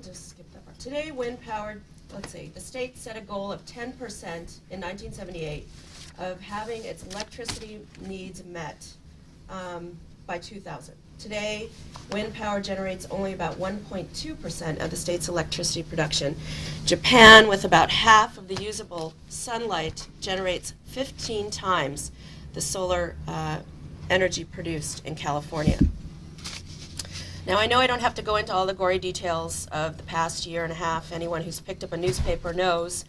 just skip that part. Today, wind powered, let's see, the state set a goal of 10% in 1978 of having its electricity needs met by 2000. Today, wind power generates only about 1.2% of the state's electricity production. Japan, with about half of the usable sunlight, generates 15 times the solar energy produced in California. Now, I know I don't have to go into all the gory details of the past year and a half. Anyone who's picked up a newspaper knows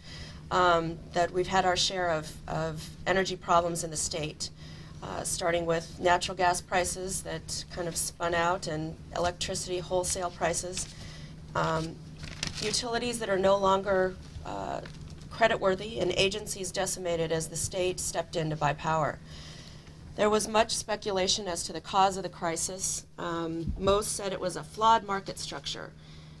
that we've had our share of energy problems in the state, starting with natural gas prices that kind of spun out and electricity wholesale prices, utilities that are no longer creditworthy, and agencies decimated as the state stepped in to buy power. There was much speculation as to the cause of the crisis. Most said it was a flawed market structure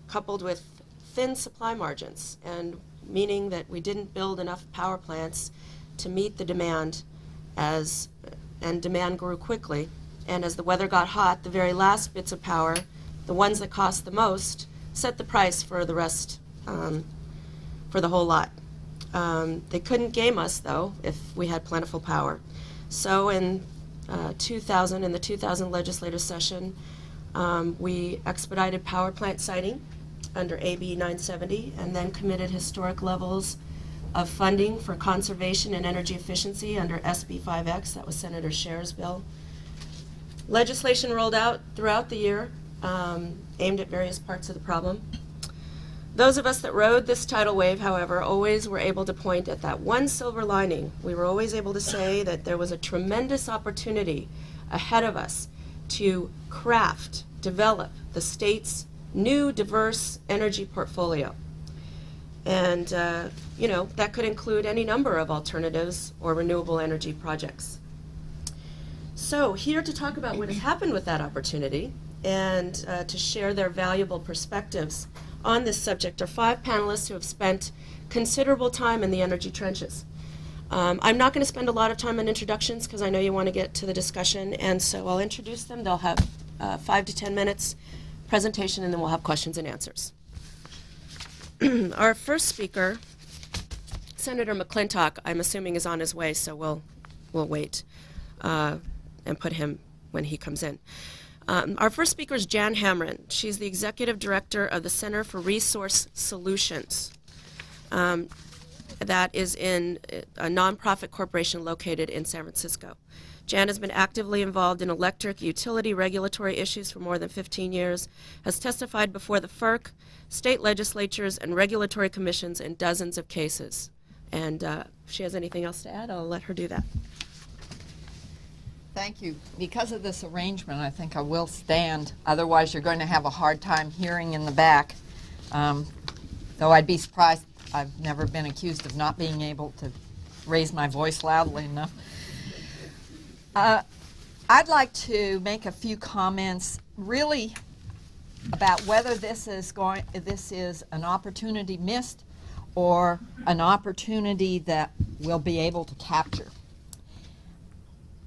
coupled with thin supply margins, and meaning that we didn't build enough power plants to meet the demand, and demand grew quickly. And as the weather got hot, the very last bits of power, the ones that cost the most, set the price for the rest, for the whole lot. They couldn't game us, though, if we had plentiful power. So in 2000, in the 2000 legislative session, we expedited power plant siting under AB 970, and then committed historic levels of funding for conservation and energy efficiency under SB 5X. That was Senator Scher's bill. Legislation rolled out throughout the year, aimed at various parts of the problem. Those of us that rode this tidal wave, however, always were able to point at that one silver lining. We were always able to say that there was a tremendous opportunity ahead of us to craft, develop the state's new diverse energy portfolio. And, that could include any number of alternatives or renewable energy projects. So here to talk about what has happened with that opportunity and to share their valuable perspectives on this subject are 5 panelists who have spent considerable time in the energy trenches. I'm not going to spend a lot of time on introductions because I know you want to get to the discussion, and so I'll introduce them. They'll have 5 to 10 minutes presentation, and then we'll have questions and answers. Our first speaker, Senator McClintock, I'm assuming is on his way, so we'll wait and put him when he comes in. Our first speaker is Jan Hamren. She's the executive director of the Center for Resource Solutions. That is in a nonprofit corporation located in San Francisco. Jan has been actively involved in electric utility regulatory issues for more than 15 years, has testified before the FERC, state legislatures, and regulatory commissions in dozens of cases. And if she has anything else to add, I'll let her do that. Thank you. Because of this arrangement, I think I will stand. Otherwise, you're going to have a hard time hearing in the back. Though I'd be surprised. I've never been accused of not being able to raise my voice loudly enough. I'd like to make a few comments really about whether this is an opportunity missed or an opportunity that we'll be able to capture.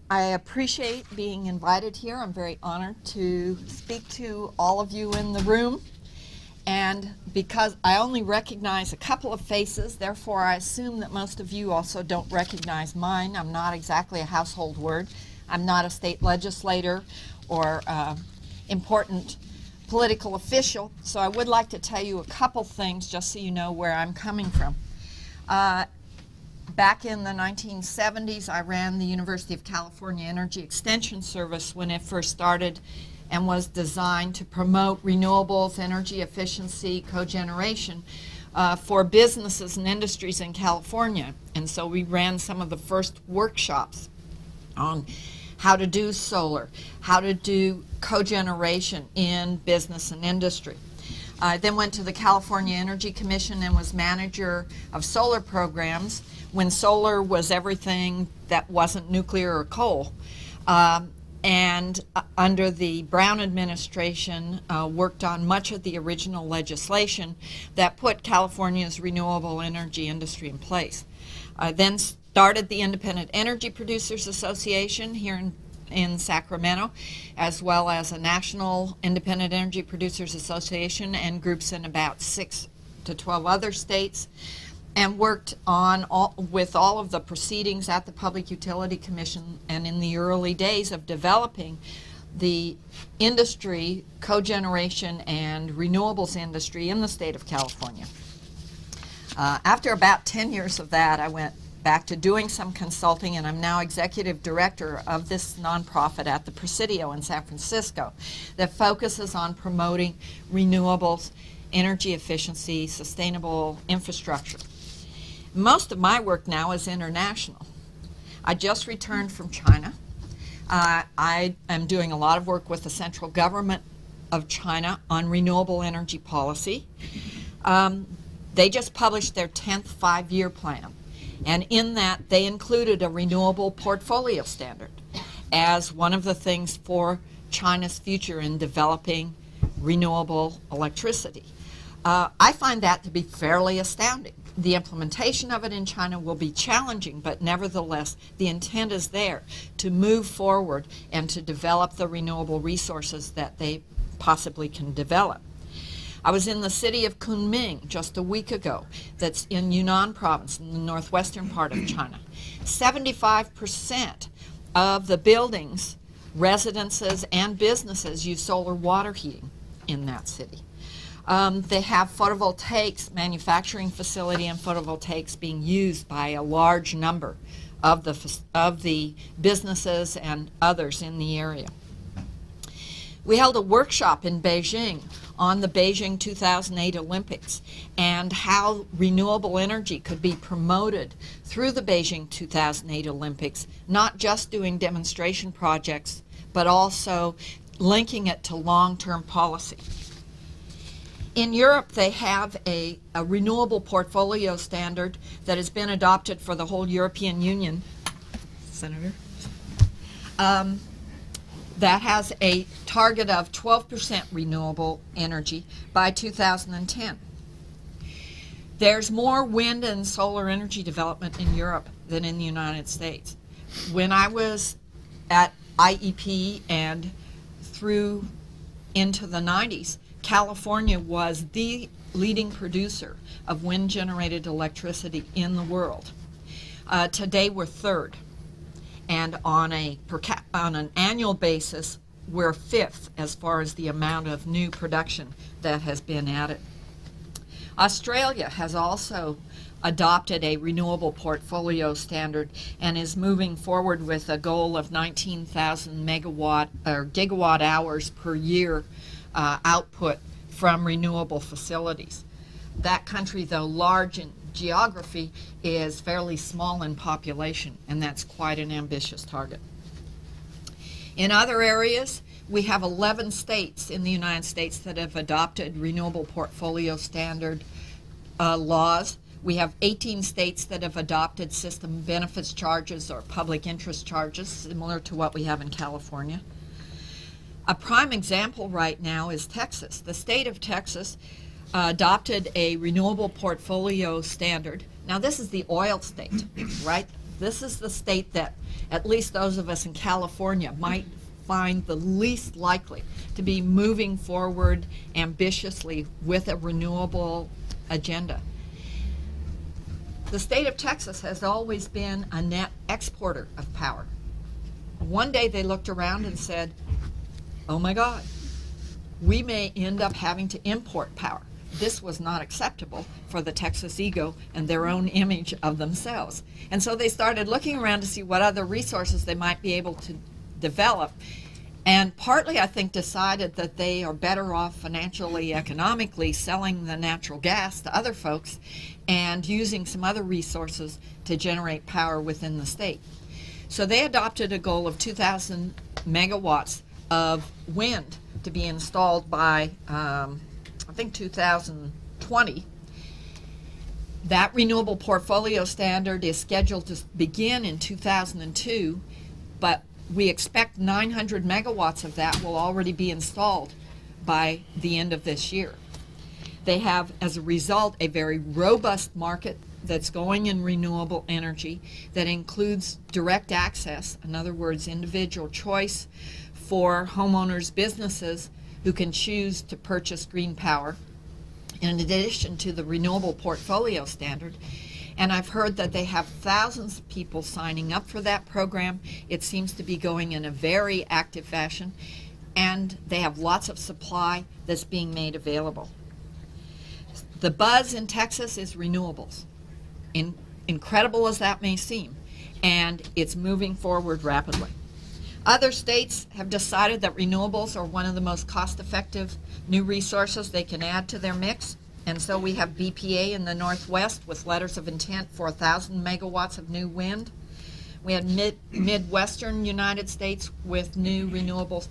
I appreciate being invited here. I'm very honored to speak to all of you in the room. And because I only recognize a couple of faces, therefore I assume that most of you also don't recognize mine. I'm not exactly a household word. I'm not a state legislator or important political official, so I would like to tell you a couple things just so you know where I'm coming from. Back in the 1970s, I ran the University of California Energy Extension Service when it first started and was designed to promote renewables, energy efficiency, cogeneration for businesses and industries in California. And so we ran some of the first workshops on how to do solar, how to do cogeneration in business and industry. I then went to the California Energy Commission and was manager of solar programs when solar was everything that wasn't nuclear or coal. And under the Brown administration, worked on much of the original legislation that put California's renewable energy industry in place. I then started the Independent Energy Producers Association here in in Sacramento, as well as a National Independent Energy Producers Association and groups in about 6 to 12 other states, and worked on with all of the proceedings at the Public Utility Commission and in the early days of developing the industry, cogeneration, and renewables industry in the state of California. After about 10 years of that, I went back to doing some consulting, and I'm now executive director of this nonprofit at the Presidio in San Francisco that focuses on promoting renewables, energy efficiency, sustainable infrastructure. Most of my work now is international. I just returned from China. I am doing a lot of work with the central government of China on renewable energy policy. They just published their 10th five-year plan, and in that they included a renewable portfolio standard as one of the things for China's future in developing renewable electricity. I find that to be fairly astounding. The implementation of it in China will be challenging, but nevertheless, the intent is there to move forward and to develop the renewable resources that they possibly can develop. I was in the city of Kunming just a week ago, that's in Yunnan province in the northwestern part of China. 75% of the buildings, residences, and businesses use solar water heating in that city. They have photovoltaics, manufacturing facility, and photovoltaics being used by a large number of the businesses and others in the area. We held a workshop in Beijing on the Beijing 2008 Olympics and how renewable energy could be promoted through the Beijing 2008 Olympics, not just doing demonstration projects, but also linking it to long-term policy. In Europe, they have a renewable portfolio standard that has been adopted for the whole European Union, Senator, that has a target of 12% renewable energy by 2010. There's more wind and solar energy development in Europe than in the United States. When I was at IEP and through into the 90s, California was the leading producer of wind-generated electricity in the world. Today we're third, and on an annual basis we're fifth as far as the amount of new production that has been added. Australia has also adopted a renewable portfolio standard and is moving forward with a goal of 19,000 gigawatt hours per year output from renewable facilities. That country, though large in geography, is fairly small in population, and that's quite an ambitious target. In other areas, we have 11 states in the United States that have adopted renewable portfolio standard laws. We have 18 states that have adopted system benefits charges or public interest charges, similar to what we have in California. A prime example right now is Texas. The state of Texas adopted a renewable portfolio standard. Now, this is the oil state, right? This is the state that at least those of us in California might find the least likely to be moving forward ambitiously with a renewable agenda. The state of Texas has always been a net exporter of power. One day they looked around and said, oh my God, we may end up having to import power. This was not acceptable for the Texas ego and their own image of themselves. And so they started looking around to see what other resources they might be able to develop. And partly, I think, decided that they are better off financially, economically, selling the natural gas to other folks and using some other resources to generate power within the state. So they adopted a goal of 2,000 megawatts of wind to be installed by, I think, 2020. That renewable portfolio standard is scheduled to begin in 2002, but we expect 900 megawatts of that will already be installed by the end of this year. They have, as a result, a very robust market that's going in renewable energy that includes direct access, in other words, individual choice for homeowners, businesses who can choose to purchase green power, in addition to the renewable portfolio standard. And I've heard that they have thousands of people signing up for that program. It seems to be going in a very active fashion, and they have lots of supply that's being made available. The buzz in Texas is renewables, incredible as that may seem, and it's moving forward rapidly. Other states have decided that renewables are one of the most cost-effective new resources they can add to their mix. And so we have BPA in the Northwest with letters of intent for 1,000 megawatts of new wind. We had Midwestern United States with new renewable,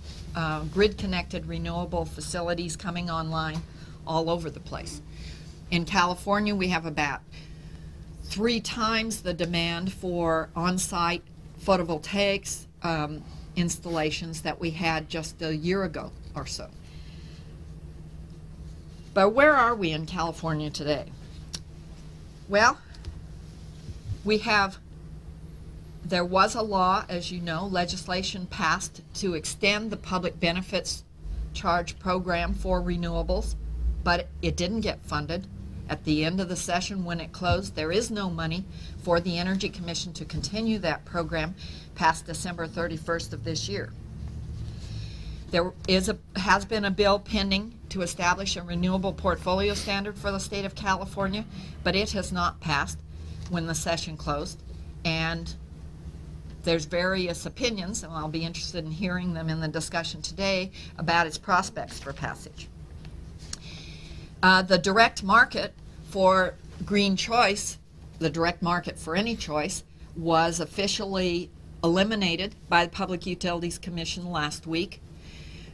grid-connected renewable facilities coming online all over the place. In California, we have about 3 times the demand for on-site photovoltaics installations that we had just a year ago or so. But where are we in California today? Well, there was a law, as you know, legislation passed to extend the public benefits charge program for renewables, but it didn't get funded. At the end of the session when it closed, there is no money for the Energy Commission to continue that program past December 31st of this year. There has been a bill pending to establish a renewable portfolio standard for the state of California, but it has not passed when the session closed. And there's various opinions, and I'll be interested in hearing them in the discussion today, about its prospects for passage. The direct market for green choice, the direct market for any choice, was officially eliminated by the Public Utilities Commission last week.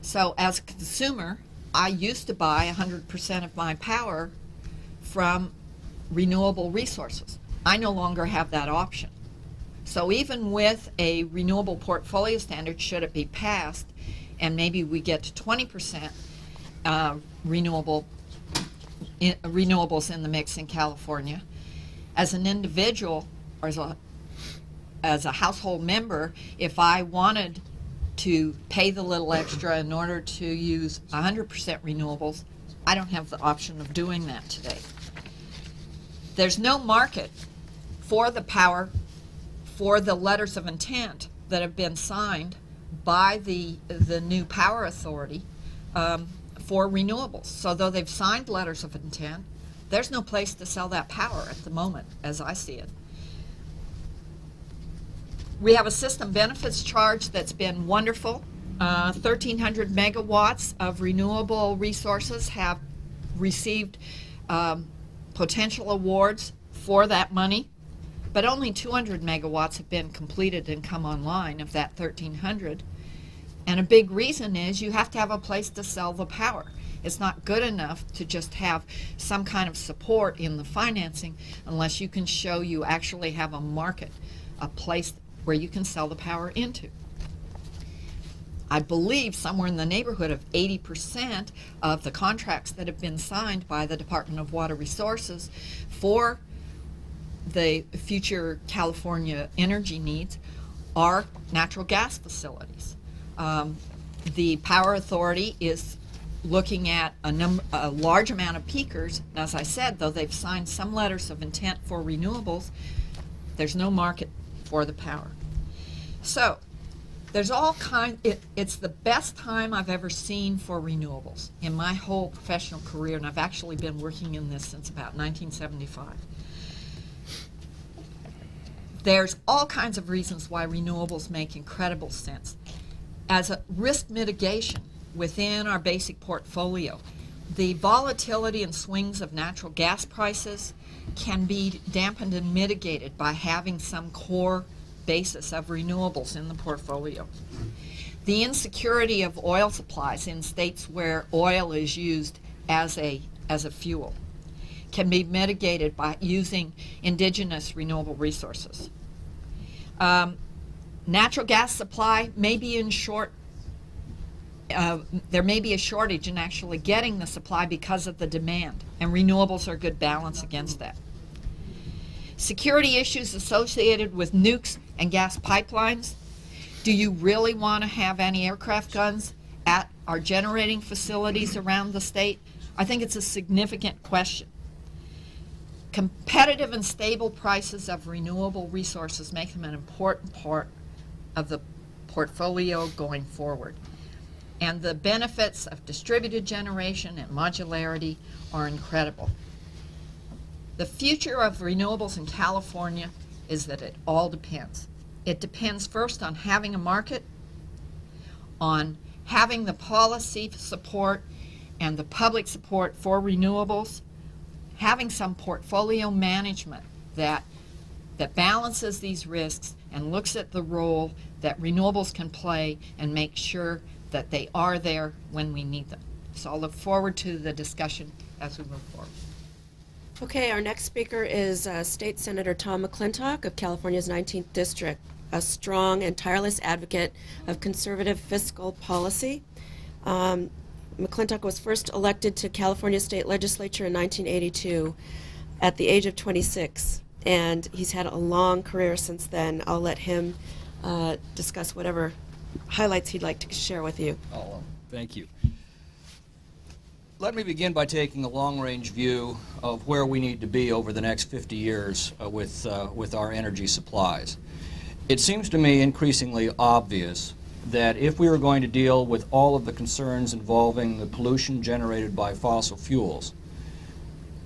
So as a consumer, I used to buy 100% of my power from renewable resources. I no longer have that option. So even with a renewable portfolio standard, should it be passed, and maybe we get to 20% renewables in the mix in California, as an individual or as a household member, if I wanted to pay the little extra in order to use 100% renewables, I don't have the option of doing that today. There's no market for the power, for the letters of intent that have been signed by the new power authority for renewables. So though they've signed letters of intent, there's no place to sell that power at the moment, as I see it. We have a system benefits charge that's been wonderful. 1,300 megawatts of renewable resources have received potential awards for that money, but only 200 megawatts have been completed and come online of that 1,300. And a big reason is you have to have a place to sell the power. It's not good enough to just have some kind of support in the financing unless you can show you actually have a market, a place where you can sell the power into. I believe somewhere in the neighborhood of 80% of the contracts that have been signed by the Department of Water Resources for the future California energy needs are natural gas facilities. The Power Authority is looking at a large amount of peakers. As I said, though they've signed some letters of intent for renewables, there's no market for the power. So there's all kinds, it's the best time I've ever seen for renewables in my whole professional career, and I've actually been working in this since about 1975. There's all kinds of reasons why renewables make incredible sense. As a risk mitigation within our basic portfolio, the volatility and swings of natural gas prices can be dampened and mitigated by having some core basis of renewables in the portfolio. The insecurity of oil supplies in states where oil is used as a fuel can be mitigated by using indigenous renewable resources. Natural gas supply may be in short. There may be a shortage in actually getting the supply because of the demand, and renewables are a good balance against that. Security issues associated with nukes and gas pipelines. Do you really want to have anti-aircraft guns at our generating facilities around the state? I think it's a significant question. Competitive and stable prices of renewable resources make them an important part of the portfolio going forward. And the benefits of distributed generation and modularity are incredible. The future of renewables in California is that it all depends. It depends first on having a market, on having the policy support and the public support for renewables, having some portfolio management that balances these risks and looks at the role that renewables can play and make sure that they are there when we need them. So I'll look forward to the discussion as we move forward. Okay, our next speaker is State Senator Tom McClintock of California's 19th District, a strong and tireless advocate of conservative fiscal policy. McClintock was first elected to California State Legislature in 1982 at the age of 26, and he's had a long career since then. I'll let him discuss whatever highlights he'd like to share with you. Oh, thank you. Let me begin by taking a long-range view of where we need to be over the next 50 years with our energy supplies. It seems to me increasingly obvious that if we are going to deal with all of the concerns involving the pollution generated by fossil fuels,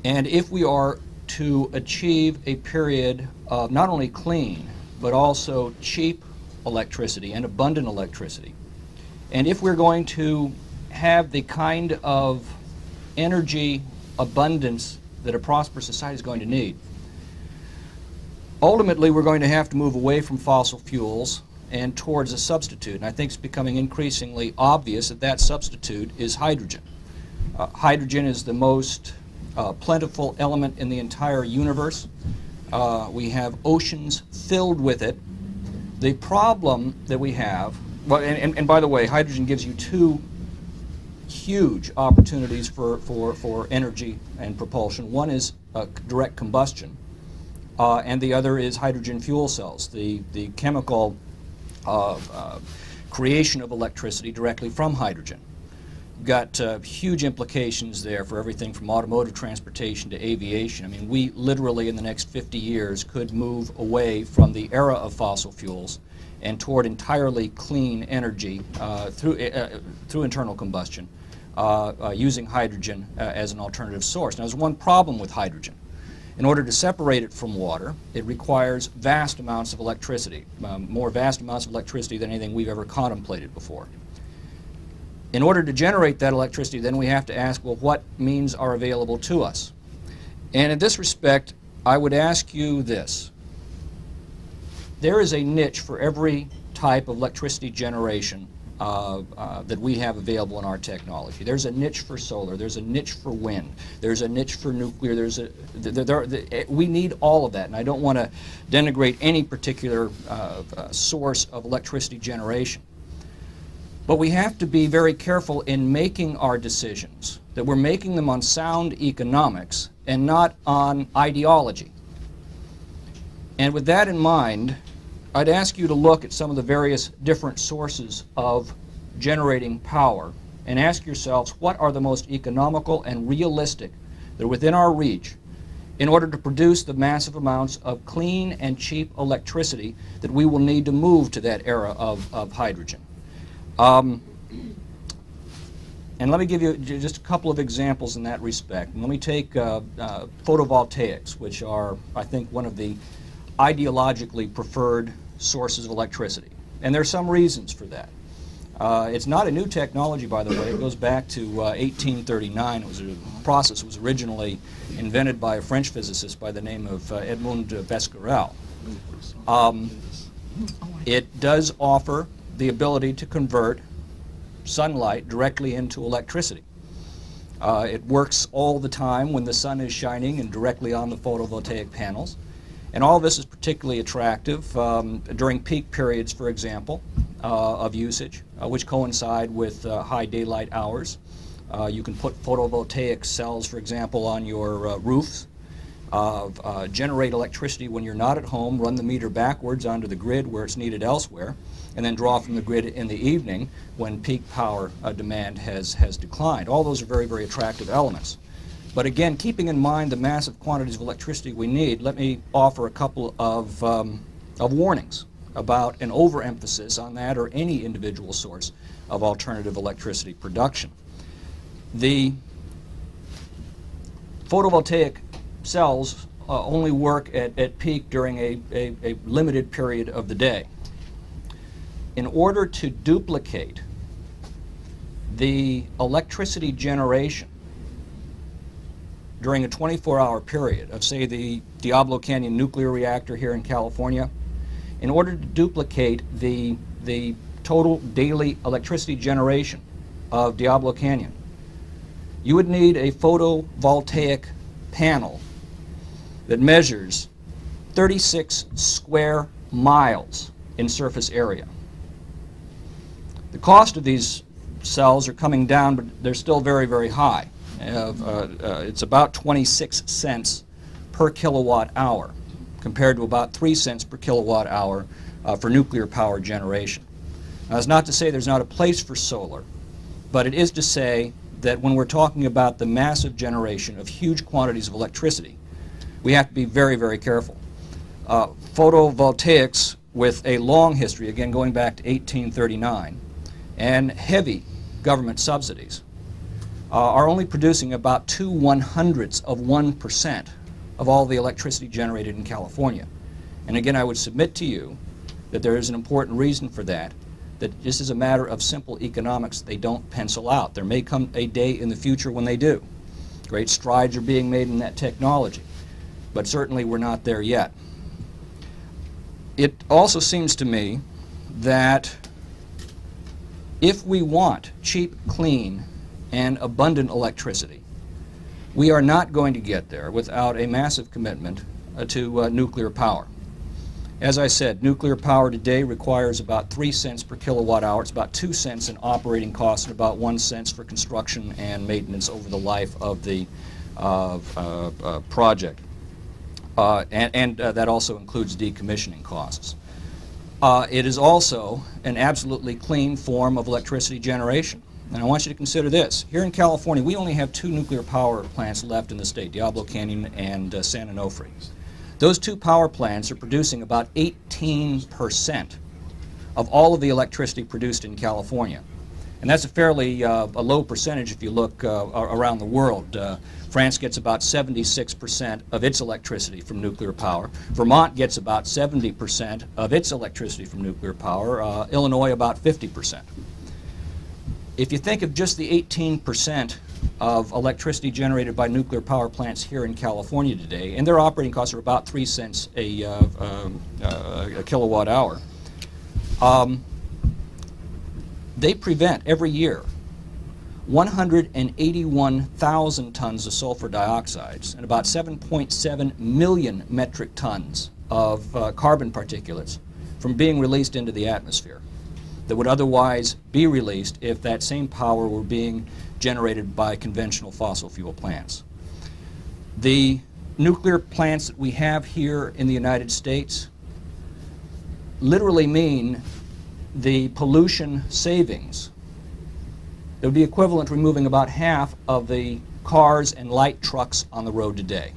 and if we are to achieve a period of not only clean, but also cheap electricity and abundant electricity, and if we're going to have the kind of energy abundance that a prosperous society is going to need, ultimately we're going to have to move away from fossil fuels and towards a substitute. And I think it's becoming increasingly obvious that that substitute is hydrogen. Hydrogen is the most plentiful element in the entire universe. We have oceans filled with it. The problem that we have, well, and by the way, hydrogen gives you two huge opportunities for energy and propulsion. One is direct combustion, and the other is hydrogen fuel cells, the chemical creation of electricity directly from hydrogen. You've got huge implications there for everything from automotive transportation to aviation. I mean, we literally in the next 50 years could move away from the era of fossil fuels and toward entirely clean energy through internal combustion, using hydrogen as an alternative source. Now, there's one problem with hydrogen. In order to separate it from water, it requires vast amounts of electricity, more vast amounts of electricity than anything we've ever contemplated before. In order to generate that electricity, then we have to ask, well, what means are available to us? And in this respect, I would ask you this. There is a niche for every type of electricity generation that we have available in our technology. There's a niche for solar, there's a niche for wind, there's a niche for nuclear, we need all of that, and I don't want to denigrate any particular source of electricity generation. But we have to be very careful in making our decisions, that we're making them on sound economics and not on ideology. And with that in mind, I'd ask you to look at some of the various different sources of generating power and ask yourselves what are the most economical and realistic that are within our reach in order to produce the massive amounts of clean and cheap electricity that we will need to move to that era of hydrogen. And let me give you just a couple of examples in that respect. And let me take photovoltaics, which are, I think, one of the ideologically preferred sources of electricity. And there are some reasons for that. It's not a new technology, by the way. It goes back to 1839. It was a process that was originally invented by a French physicist by the name of Edmond Besquerel. It does offer the ability to convert sunlight directly into electricity. It works all the time when the sun is shining and directly on the photovoltaic panels. And all this is particularly attractive during peak periods, for example, of usage, which coincide with high daylight hours. You can put photovoltaic cells, for example, on your roofs generate electricity when you're not at home, run the meter backwards onto the grid where it's needed elsewhere, and then draw from the grid in the evening when peak power demand has declined. All those are very, very attractive elements. But again, keeping in mind the massive quantities of electricity we need, let me offer a couple of warnings about an overemphasis on that or any individual source of alternative electricity production. The photovoltaic cells only work at peak during a limited period of the day. In order to duplicate the electricity generation during a 24-hour period of, say, the Diablo Canyon nuclear reactor here in California, in order to duplicate the total daily electricity generation of Diablo Canyon, you would need a photovoltaic panel that measures 36 square miles in surface area. The cost of these cells are coming down, but they're still very, very high. It's about 26 cents per kilowatt hour compared to about 3 cents per kilowatt hour for nuclear power generation. Now, that's not to say there's not a place for solar, but it is to say that when we're talking about the massive generation of huge quantities of electricity, we have to be very, very careful. Photovoltaics with a long history, again going back to 1839, and heavy government subsidies, are only producing about 0.02% of all the electricity generated in California. And again, I would submit to you that there is an important reason for that, that this is a matter of simple economics. They don't pencil out. There may come a day in the future when they do. Great strides are being made in that technology, but certainly we're not there yet. It also seems to me that if we want cheap, clean, and abundant electricity, we are not going to get there without a massive commitment to nuclear power. As I said, nuclear power today requires about 3 cents per kilowatt hour. It's about 2 cents in operating costs and about 1 cent for construction and maintenance over the life of the project. And that also includes decommissioning costs. It is also an absolutely clean form of electricity generation. And I want you to consider this. Here in California, we only have 2 nuclear power plants left in the state, Diablo Canyon and San Onofre. Those 2 power plants are producing about 18% of all of the electricity produced in California. And that's a fairly a low percentage if you look around the world. France gets about 76% of its electricity from nuclear power. Vermont gets about 70% of its electricity from nuclear power. Illinois about 50%. If you think of just the 18% of electricity generated by nuclear power plants here in California today, and their operating costs are about 3 cents a kilowatt hour, they prevent every year 181,000 tons of sulfur dioxides and about 7.7 million metric tons of carbon particulates from being released into the atmosphere that would otherwise be released if that same power were being generated by conventional fossil fuel plants. The nuclear plants that we have here in the United States literally mean the pollution savings that would be equivalent to removing about half of the cars and light trucks on the road today.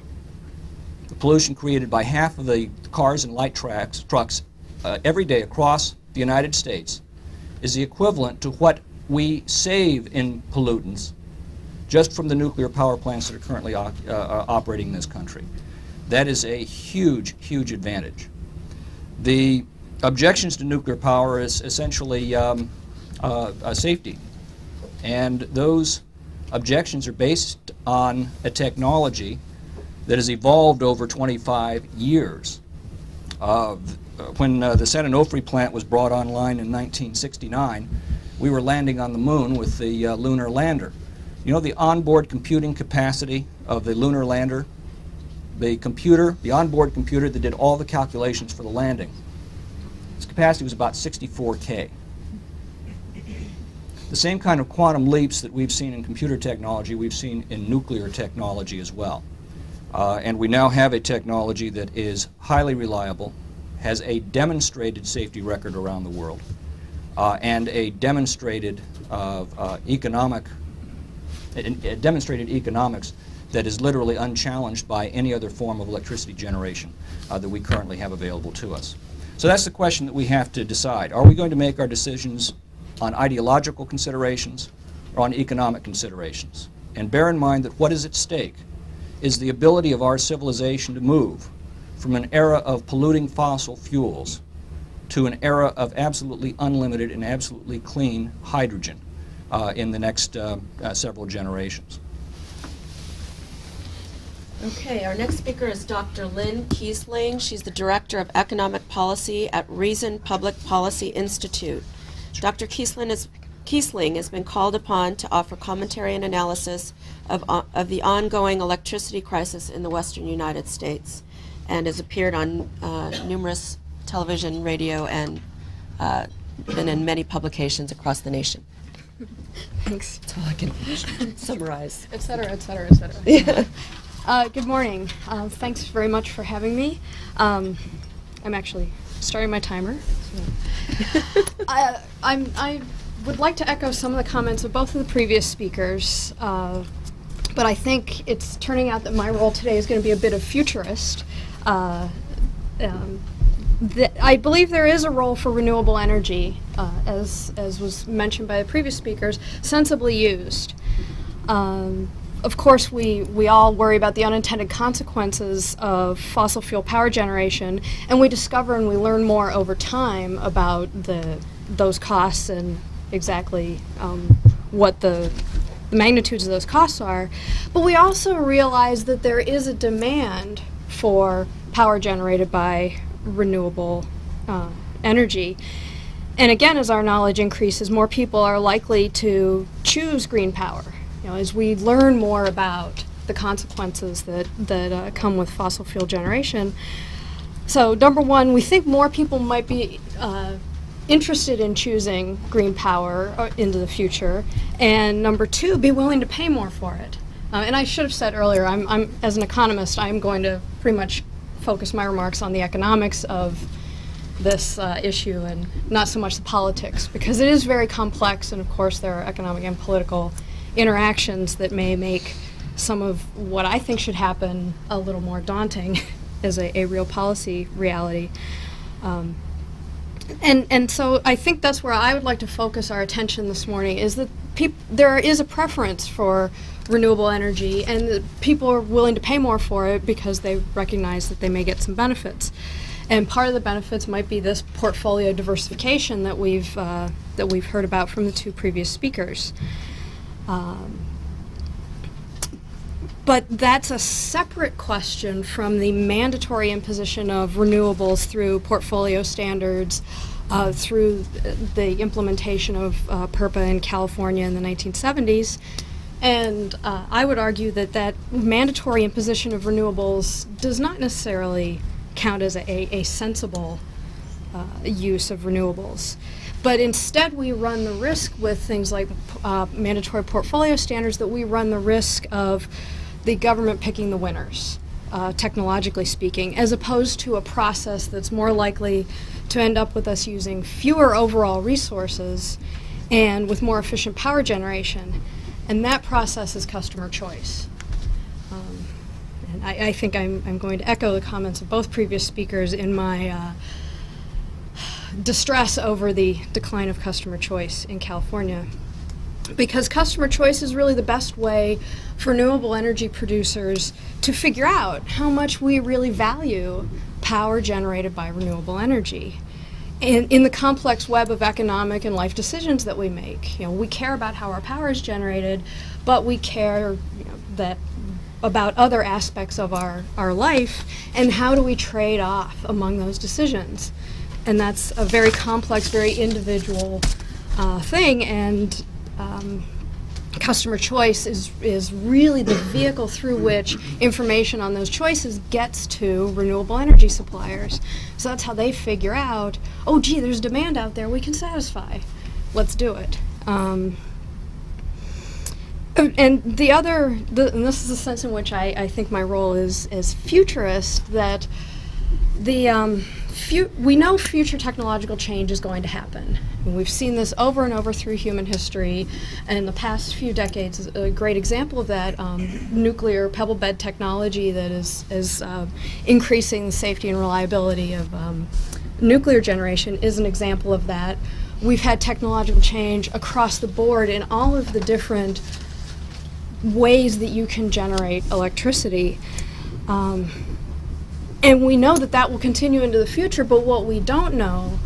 The pollution created by half of the cars and light trucks every day across the United States is the equivalent to what we save in pollutants just from the nuclear power plants that are currently operating in this country. That is a huge, huge advantage. The objections to nuclear power is essentially safety. And those objections are based on a technology that has evolved over 25 years. When the San Onofre plant was brought online in 1969, we were landing on the moon with the lunar lander. You know the onboard computing capacity of the lunar lander? The onboard computer that did all the calculations for the landing, its capacity was about 64K. The same kind of quantum leaps that we've seen in computer technology, we've seen in nuclear technology as well. And we now have a technology that is highly reliable, has a demonstrated safety record around the world, and a demonstrated economics that is literally unchallenged by any other form of electricity generation that we currently have available to us. So that's the question that we have to decide. Are we going to make our decisions on ideological considerations or on economic considerations? And bear in mind that what is at stake is the ability of our civilization to move from an era of polluting fossil fuels to an era of absolutely unlimited and absolutely clean hydrogen in the next several generations. Okay, our next speaker is Dr. Lynn Kiesling. She's the Director of Economic Policy at Reason Public Policy Institute. Dr. Kiesling has been called upon to offer commentary and analysis of the ongoing electricity crisis in the western United States, and has appeared on numerous television, radio, and been in many publications across the nation. Thanks. That's all I can summarize. Et cetera, et cetera, et cetera. Yeah. Good morning. Thanks very much for having me. I'm actually starting my timer. So. I would like to echo some of the comments of both of the previous speakers, but I think it's turning out that my role today is going to be a bit of futurist. I believe there is a role for renewable energy, as was mentioned by the previous speakers, sensibly used. Of course, we all worry about the unintended consequences of fossil fuel power generation, and we discover and we learn more over time about those costs and exactly what the magnitudes of those costs are. But we also realize that there is a demand for power generated by renewable energy. And again, as our knowledge increases, more people are likely to choose green power. You know, as we learn more about the consequences that come with fossil fuel generation. So, number one, we think more people might be interested in choosing green power into the future, and number two, be willing to pay more for it. And I should have said earlier, I'm as an economist, I'm going to pretty much focus my remarks on the economics of this issue and not so much the politics, because it is very complex, and of course there are economic and political interactions that may make some of what I think should happen a little more daunting as a real policy reality. And so I think that's where I would like to focus our attention this morning, is that there is a preference for renewable energy, and that people are willing to pay more for it because they recognize that they may get some benefits. And part of the benefits might be this portfolio diversification that we've heard about from the two previous speakers. But that's a separate question from the mandatory imposition of renewables through portfolio standards, through the implementation of PURPA in California in the 1970s. And I would argue that mandatory imposition of renewables does not necessarily count as a sensible use of renewables. But instead, we run the risk with things like mandatory portfolio standards, that we run the risk of the government picking the winners, technologically speaking, as opposed to a process that's more likely to end up with us using fewer overall resources and with more efficient power generation. And that process is customer choice. And I think I'm going to echo the comments of both previous speakers in my distress over the decline of customer choice in California, because customer choice is really the best way for renewable energy producers to figure out how much we really value power generated by renewable energy. And in the complex web of economic and life decisions that we make, we care about how our power is generated, but we care about other aspects of our life, and how do we trade off among those decisions. And that's a very complex, very individual thing, and customer choice is really the vehicle through which information on those choices gets to renewable energy suppliers. So that's how they figure out, oh gee, there's demand out there we can satisfy. Let's do it. And and this is the sense in which I think my role is futurist, that we know future technological change is going to happen. And we've seen this over and over through human history, and in the past few decades, a great example of that, nuclear pebble bed technology that is increasing the safety and reliability of nuclear generation is an example of that. We've had technological change across the board in all of the different ways that you can generate electricity. And we know that that will continue into the future, but what we don't know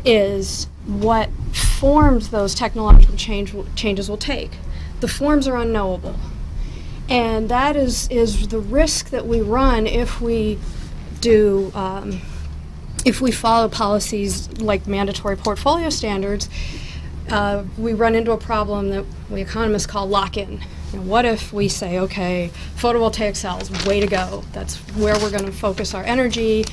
is what forms those technological changes will take. The forms are unknowable. And that is the risk that we run if we do, if we follow policies like mandatory portfolio standards. We run into a problem that we economists call lock-in. What if we say, okay, photovoltaic cells, way to go. That's where we're going to focus our energy,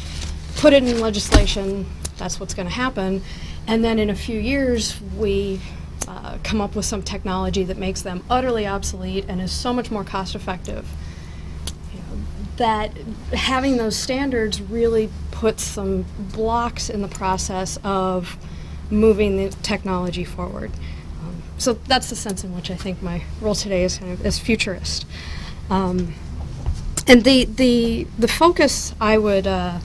put it in legislation, that's what's going to happen. And then in a few years, we come up with some technology that makes them utterly obsolete and is so much more cost effective. That having those standards really puts some blocks in the process of moving the technology forward. So that's the sense in which I think my role today is kind of as futurist. And the focus I would, and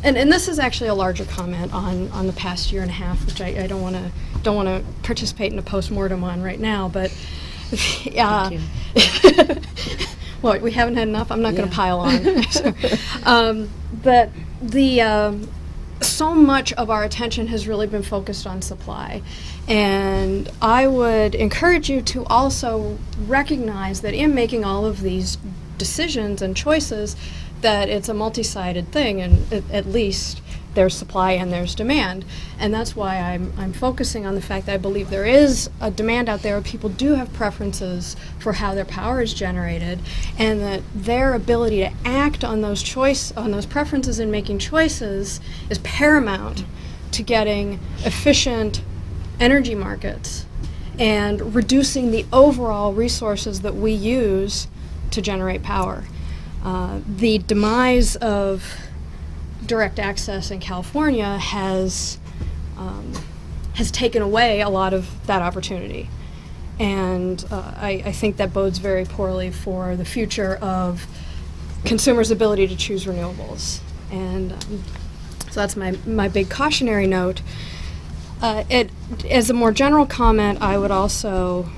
this is actually a larger comment on the past year and a half, which I don't want to participate in a postmortem on right now, but well, we haven't had enough. I'm not going to pile on. But so much of our attention has really been focused on supply. And I would encourage you to also recognize that in making all of these decisions and choices, that it's a multi-sided thing, and at least there's supply and there's demand. And that's why I'm focusing on the fact that I believe there is a demand out there. People do have preferences for how their power is generated, and that their ability to act on those preferences and making choices is paramount to getting efficient energy markets and reducing the overall resources that we use to generate power. The demise of direct access in California has taken away a lot of that opportunity, and I think that bodes very poorly for the future of consumers' ability to choose renewables. And so that's my big cautionary note. As a more general comment, I would also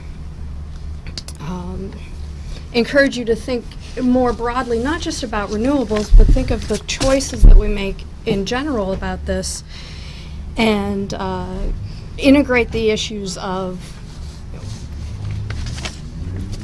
encourage you to think more broadly, not just about renewables, but think of the choices that we make in general about this, and integrate the issues of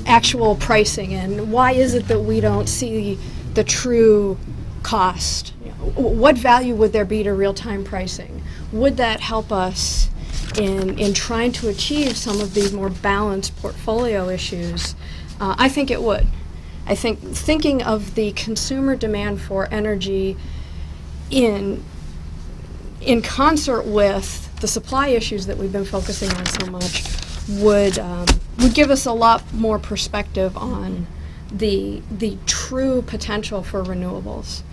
actual pricing, and why is it that we don't see the true cost? What value would there be to real-time pricing? Would that help us in trying to achieve some of these more balanced portfolio issues? I think it would. I think thinking of the consumer demand for energy in concert with the supply issues that we've been focusing on so much would give us a lot more perspective on the true potential for renewables.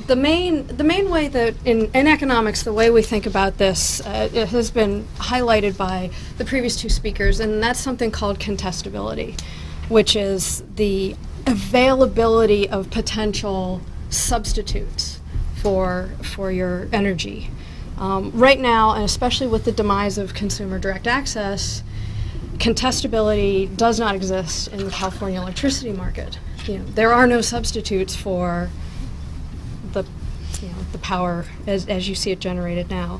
The main way that in economics, the way we think about this, it has been highlighted by the previous two speakers, and that's something called contestability, which is the availability of potential substitutes for your energy. Right now, and especially with the demise of consumer direct access, contestability does not exist in the California electricity market. There are no substitutes for the power as you see it generated now.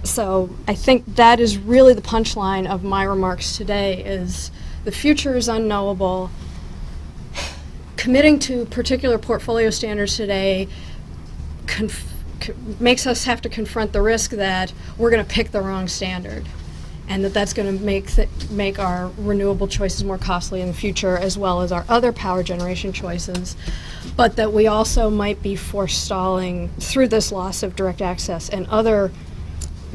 So I think that is really the punchline of my remarks today, is the future is unknowable. Committing to particular portfolio standards today makes us have to confront the risk that we're going to pick the wrong standard. and that's going to make our renewable choices more costly in the future, as well as our other power generation choices, but that we also might be forestalling through this loss of direct access and other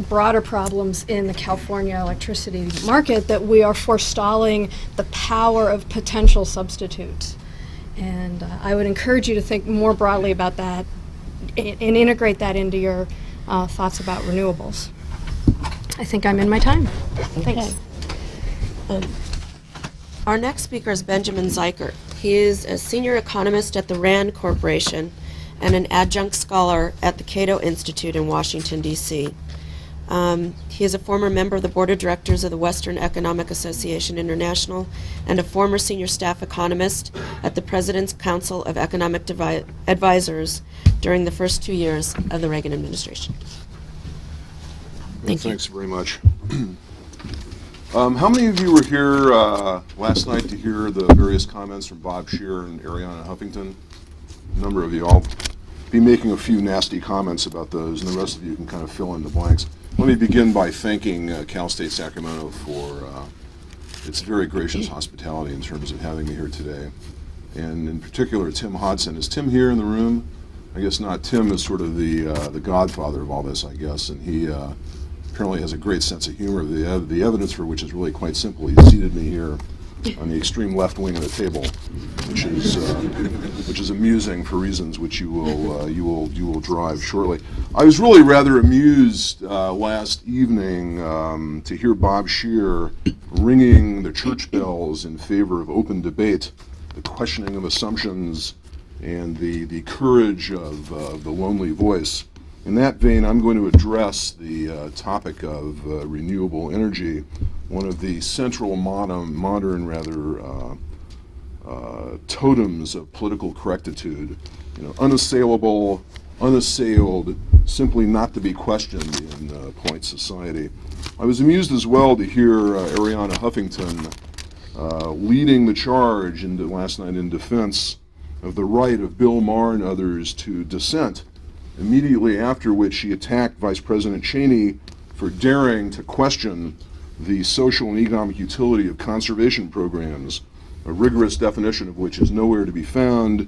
broader problems in the California electricity market, that we are forestalling the power of potential substitutes. And I would encourage you to think more broadly about that and integrate that into your thoughts about renewables. I think I'm in my time. Thanks. Our next speaker is Benjamin Zeichert. He is a senior economist at the RAND Corporation and an adjunct scholar at the Cato Institute in Washington, D.C. He is a former member of the board of directors of the Western Economic Association International and a former senior staff economist at the President's Council of Economic Advisors during the first 2 years of the Reagan administration. Thank you. Thanks very much. How many of you were here last night to hear the various comments from Bob Scheer and Arianna Huffington? A number of you. I'll be making a few nasty comments about those, and the rest of you can kind of fill in the blanks. Let me begin by thanking Cal State Sacramento for its very gracious hospitality in terms of having me here today. And in particular, Tim Hodson. Is Tim here in the room? I guess not. Tim is sort of the godfather of all this, I guess, and he apparently has a great sense of humor. The evidence for which is really quite simple. He seated me here on the extreme left wing of the table, which is amusing for reasons which you will drive shortly. I was really rather amused last evening to hear Bob Scheer ringing the church bells in favor of open debate, the questioning of assumptions, and the courage of the lonely voice. In that vein, I'm going to address the topic of renewable energy, one of the central modern totems of political correctitude, unassailable, unassailed, simply not to be questioned in polite society. I was amused as well to hear Arianna Huffington leading the charge last night in defense of the right of Bill Maher and others to dissent, immediately after which she attacked Vice President Cheney for daring to question the social and economic utility of conservation programs, a rigorous definition of which is nowhere to be found,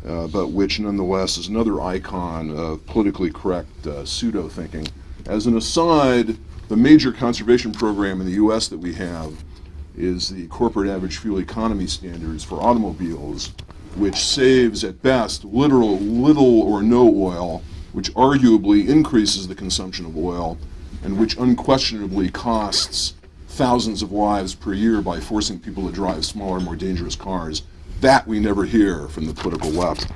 but which nonetheless is another icon of politically correct pseudo-thinking. As an aside, the major conservation program in the U.S. that we have is the corporate average fuel economy standards for automobiles, which saves at best little or no oil, which arguably increases the consumption of oil, and which unquestionably costs thousands of lives per year by forcing people to drive smaller, more dangerous cars. That we never hear from the political left.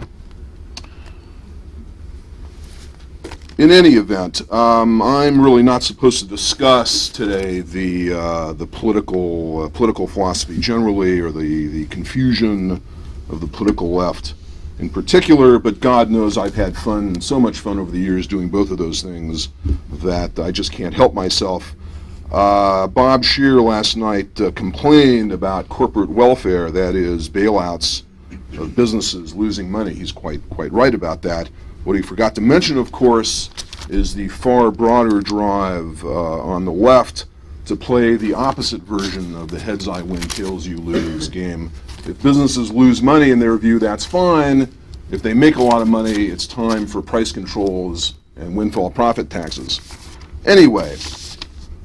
In any event, I'm really not supposed to discuss today the political philosophy generally, or the confusion of the political left in particular, but God knows I've had fun, so much fun over the years doing both of those things that I just can't help myself. Bob Scheer last night complained about corporate welfare, that is, bailouts of businesses losing money. He's quite right about that. What he forgot to mention, of course, is the far broader drive on the left to play the opposite version of the heads I win, tails you lose game. If businesses lose money, in their view, that's fine. If they make a lot of money, it's time for price controls and windfall profit taxes. Anyway,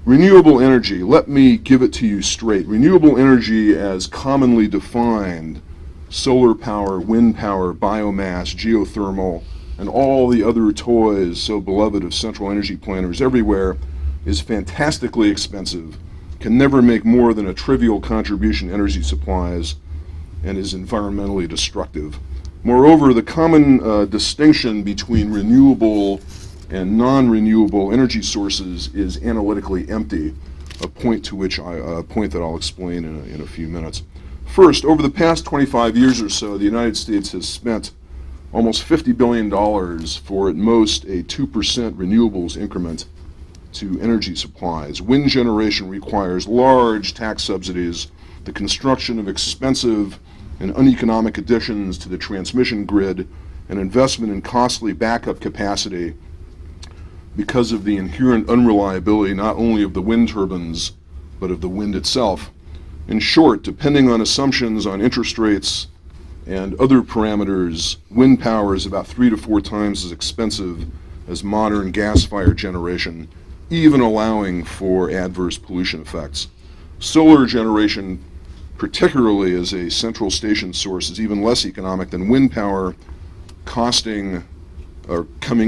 renewable energy, let me give it to you straight. Renewable energy, as commonly defined, solar power, wind power, biomass, geothermal, and all the other toys so beloved of central energy planners everywhere, is fantastically expensive, can never make more than a trivial contribution to energy supplies, and is environmentally destructive. Moreover, the common distinction between renewable and non-renewable energy sources is analytically empty, a point that I'll explain in a few minutes. First, over the past 25 years or so, the United States has spent almost $50 billion for at most a 2% renewables increment to energy supplies. Wind generation requires large tax subsidies, the construction of expensive and uneconomic additions to the transmission grid, and investment in costly backup capacity because of the inherent unreliability not only of the wind turbines, but of the wind itself. In short, depending on assumptions on interest rates and other parameters, wind power is about 3 to 4 times as expensive as modern gas-fired generation, even allowing for adverse pollution effects. Solar generation, particularly as a central station source, is even less economic than wind power, coming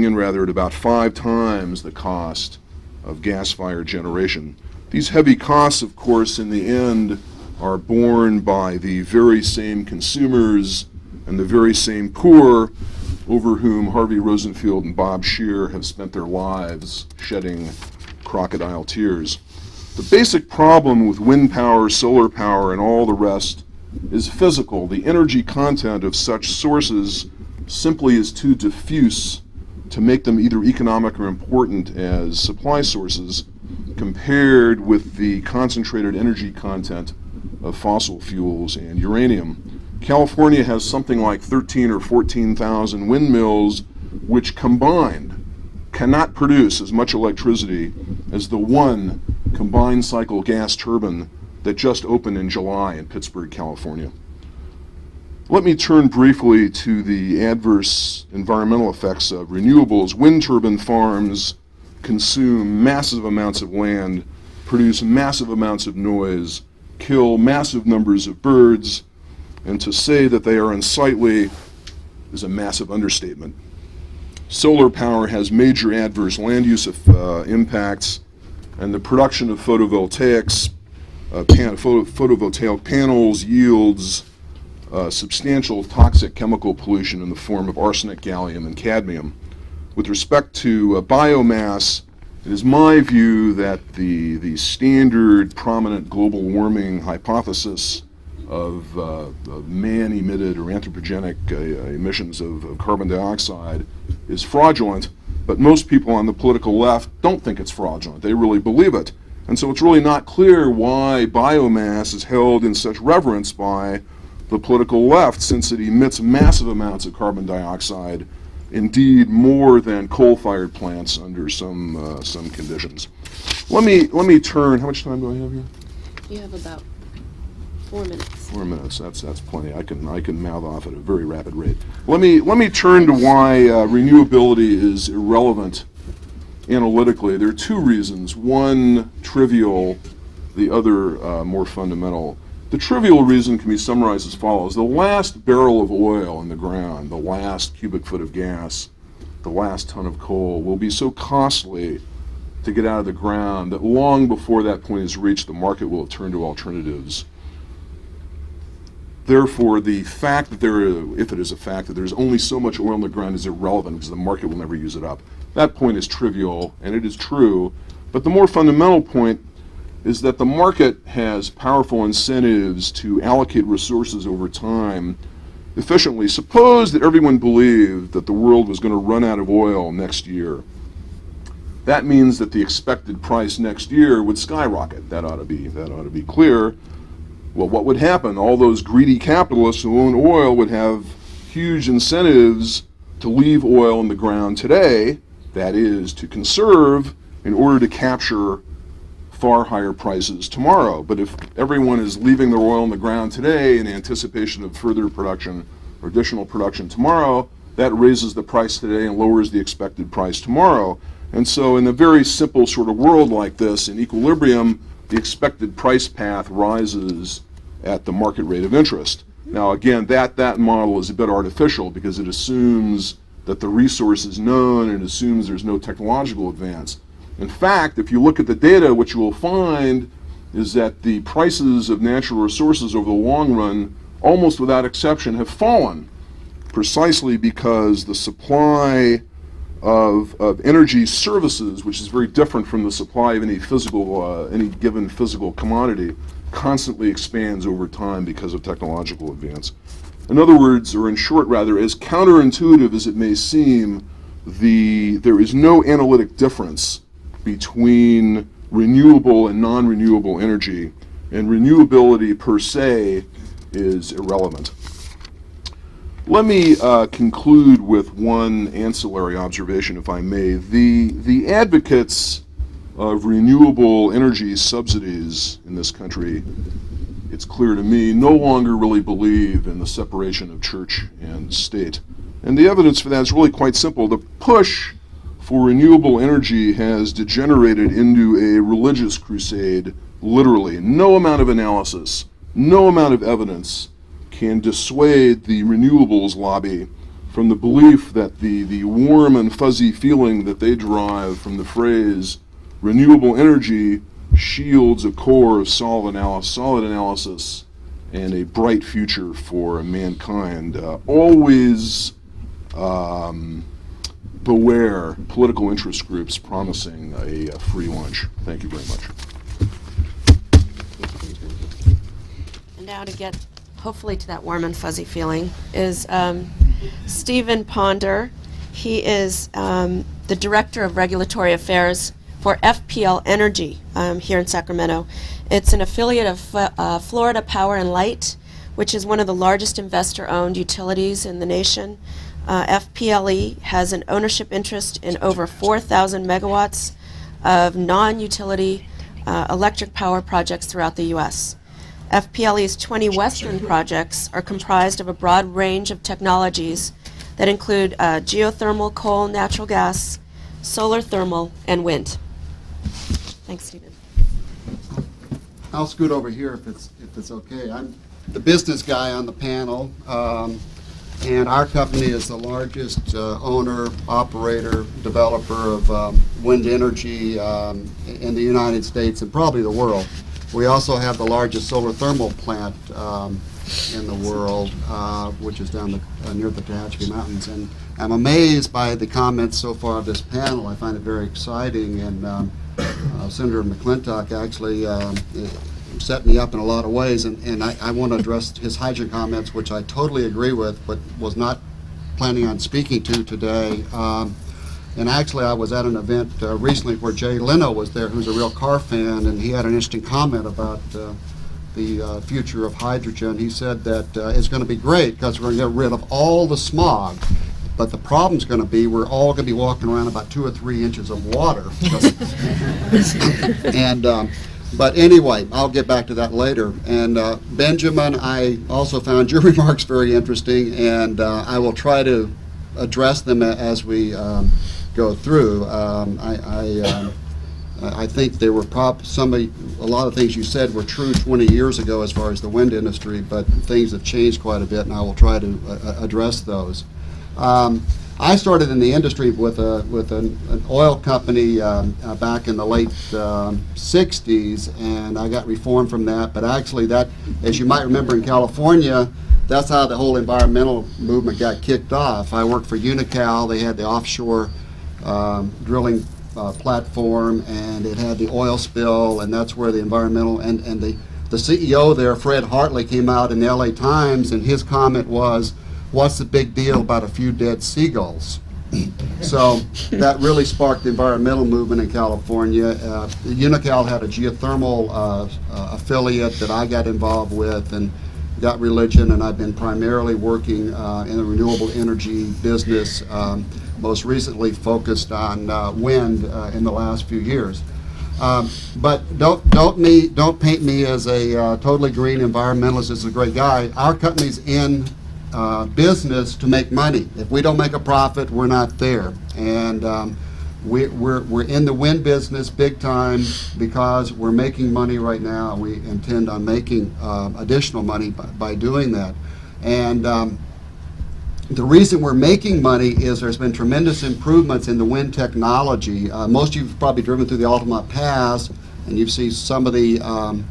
in rather at about 5 times the cost of gas-fired generation. These heavy costs, of course, in the end are borne by the very same consumers and the very same poor over whom Harvey Rosenfield and Bob Scheer have spent their lives shedding crocodile tears. The basic problem with wind power, solar power, and all the rest is physical. The energy content of such sources simply is too diffuse to make them either economic or important as supply sources compared with the concentrated energy content of fossil fuels and uranium. California has something like 13 or 14,000 windmills which combined cannot produce as much electricity as the one combined cycle gas turbine that just opened in July in Pittsburgh, California. Let me turn briefly to the adverse environmental effects of renewables. Wind turbine farms consume massive amounts of land, produce massive amounts of noise, kill massive numbers of birds, and to say that they are unsightly is a massive understatement. Solar power has major adverse land use impacts, and the production of photovoltaic panels yields substantial toxic chemical pollution in the form of arsenic, gallium, and cadmium. With respect to biomass, it is my view that the standard prominent global warming hypothesis of man-emitted or anthropogenic emissions of carbon dioxide is fraudulent, but most people on the political left don't think it's fraudulent. They really believe it. And so it's really not clear why biomass is held in such reverence by the political left, since it emits massive amounts of carbon dioxide, indeed more than coal-fired plants under some conditions. Let me turn. How much time do I have here? You have about 4 minutes. 4 minutes. That's plenty. I can mouth off at a very rapid rate. Let me turn to why renewability is irrelevant analytically. There are 2 reasons. One trivial, the other more fundamental. The trivial reason can be summarized as follows. The last barrel of oil in the ground, the last cubic foot of gas, the last ton of coal will be so costly to get out of the ground that long before that point is reached, the market will have turned to alternatives. Therefore, the fact that if it is a fact that there's only so much oil in the ground is irrelevant because the market will never use it up. That point is trivial, and it is true. But the more fundamental point is that the market has powerful incentives to allocate resources over time efficiently. Suppose that everyone believed that the world was going to run out of oil next year. That means that the expected price next year would skyrocket. That ought to be clear. Well, what would happen? All those greedy capitalists who own oil would have huge incentives to leave oil in the ground today, that is, to conserve in order to capture far higher prices tomorrow. But if everyone is leaving their oil in the ground today in anticipation of further production or additional production tomorrow, that raises the price today and lowers the expected price tomorrow. And so in a very simple sort of world like this, in equilibrium, the expected price path rises at the market rate of interest. Now again, that model is a bit artificial because it assumes that the resource is known and assumes there's no technological advance. In fact, if you look at the data, what you will find is that the prices of natural resources over the long run, almost without exception, have fallen precisely because the supply of energy services, which is very different from the supply of any given physical commodity, constantly expands over time because of technological advance. In other words, or in short rather, as counterintuitive as it may seem, there is no analytic difference between renewable and non-renewable energy, and renewability per se is irrelevant. Let me conclude with one ancillary observation, if I may. The advocates of renewable energy subsidies in this country, it's clear to me, no longer really believe in the separation of church and state. And the evidence for that is really quite simple. The push for renewable energy has degenerated into a religious crusade, literally. No amount of analysis, no amount of evidence can dissuade the renewables lobby from the belief that the warm and fuzzy feeling that they derive from the phrase renewable energy shields a core of solid analysis and a bright future for mankind. Always beware political interest groups promising a free lunch. Thank you very much. And now to get hopefully to that warm and fuzzy feeling is Stephen Ponder. He is the Director of Regulatory Affairs for FPL Energy here in Sacramento. It's an affiliate of Florida Power and Light, which is one of the largest investor-owned utilities in the nation. FPLE has an ownership interest in over 4,000 megawatts of non-utility electric power projects throughout the U.S. FPLE's 20 Western projects are comprised of a broad range of technologies that include geothermal, coal, natural gas, solar thermal, and wind. Thanks, Stephen. I'll scoot over here if it's okay. I'm the business guy on the panel, and our company is the largest owner, operator, developer of wind energy in the United States and probably the world. We also have the largest solar thermal plant in the world, which is down near the Tehachapi Mountains. And I'm amazed by the comments so far of this panel. I find it very exciting, and Senator McClintock actually set me up in a lot of ways, and I want to address his hydrogen comments, which I totally agree with, but was not planning on speaking to today. And actually, I was at an event recently where Jay Leno was there, who's a real car fan, and he had an interesting comment about the future of hydrogen. He said that it's going to be great because we're going to get rid of all the smog, but the problem's going to be we're all going to be walking around about 2 or 3 inches of water. And but anyway, I'll get back to that later. And Benjamin, I also found your remarks very interesting, and I will try to address them as we go through. I think there were a lot of things you said were true 20 years ago as far as the wind industry, but things have changed quite a bit, and I will try to address those. I started in the industry with an oil company back in the late 60s, and I got reformed from that. But actually, that, as you might remember in California, that's how the whole environmental movement got kicked off. I worked for Unical. They had the offshore drilling platform, and it had the oil spill, and that's where the environmental and the CEO there, Fred Hartley, came out in the LA Times, and his comment was, "What's the big deal about a few dead seagulls?" So that really sparked the environmental movement in California. Unical had a geothermal affiliate that I got involved with and got religion, and I've been primarily working in the renewable energy business, most recently focused on wind in the last few years. But don't paint me as a totally green environmentalist as a great guy. Our company's in business to make money. If we don't make a profit, we're not there. And we're in the wind business big time because we're making money right now, and we intend on making additional money by doing that. And the reason we're making money is there's been tremendous improvements in the wind technology. Most of you have probably driven through the Altamont Pass, and you see some of the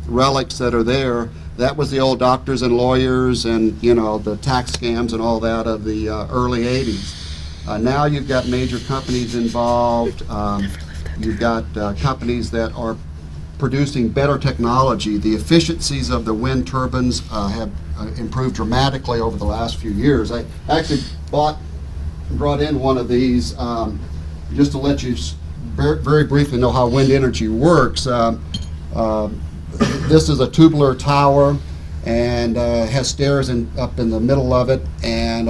relics that are there. That was the old doctors and lawyers and, you know, the tax scams and all that of the early 80s. Now you've got major companies involved. You've got companies that are producing better technology. The efficiencies of the wind turbines have improved dramatically over the last few years. I actually brought in one of these just to let you very briefly know how wind energy works. This is a tubular tower, and has stairs up in the middle of it, and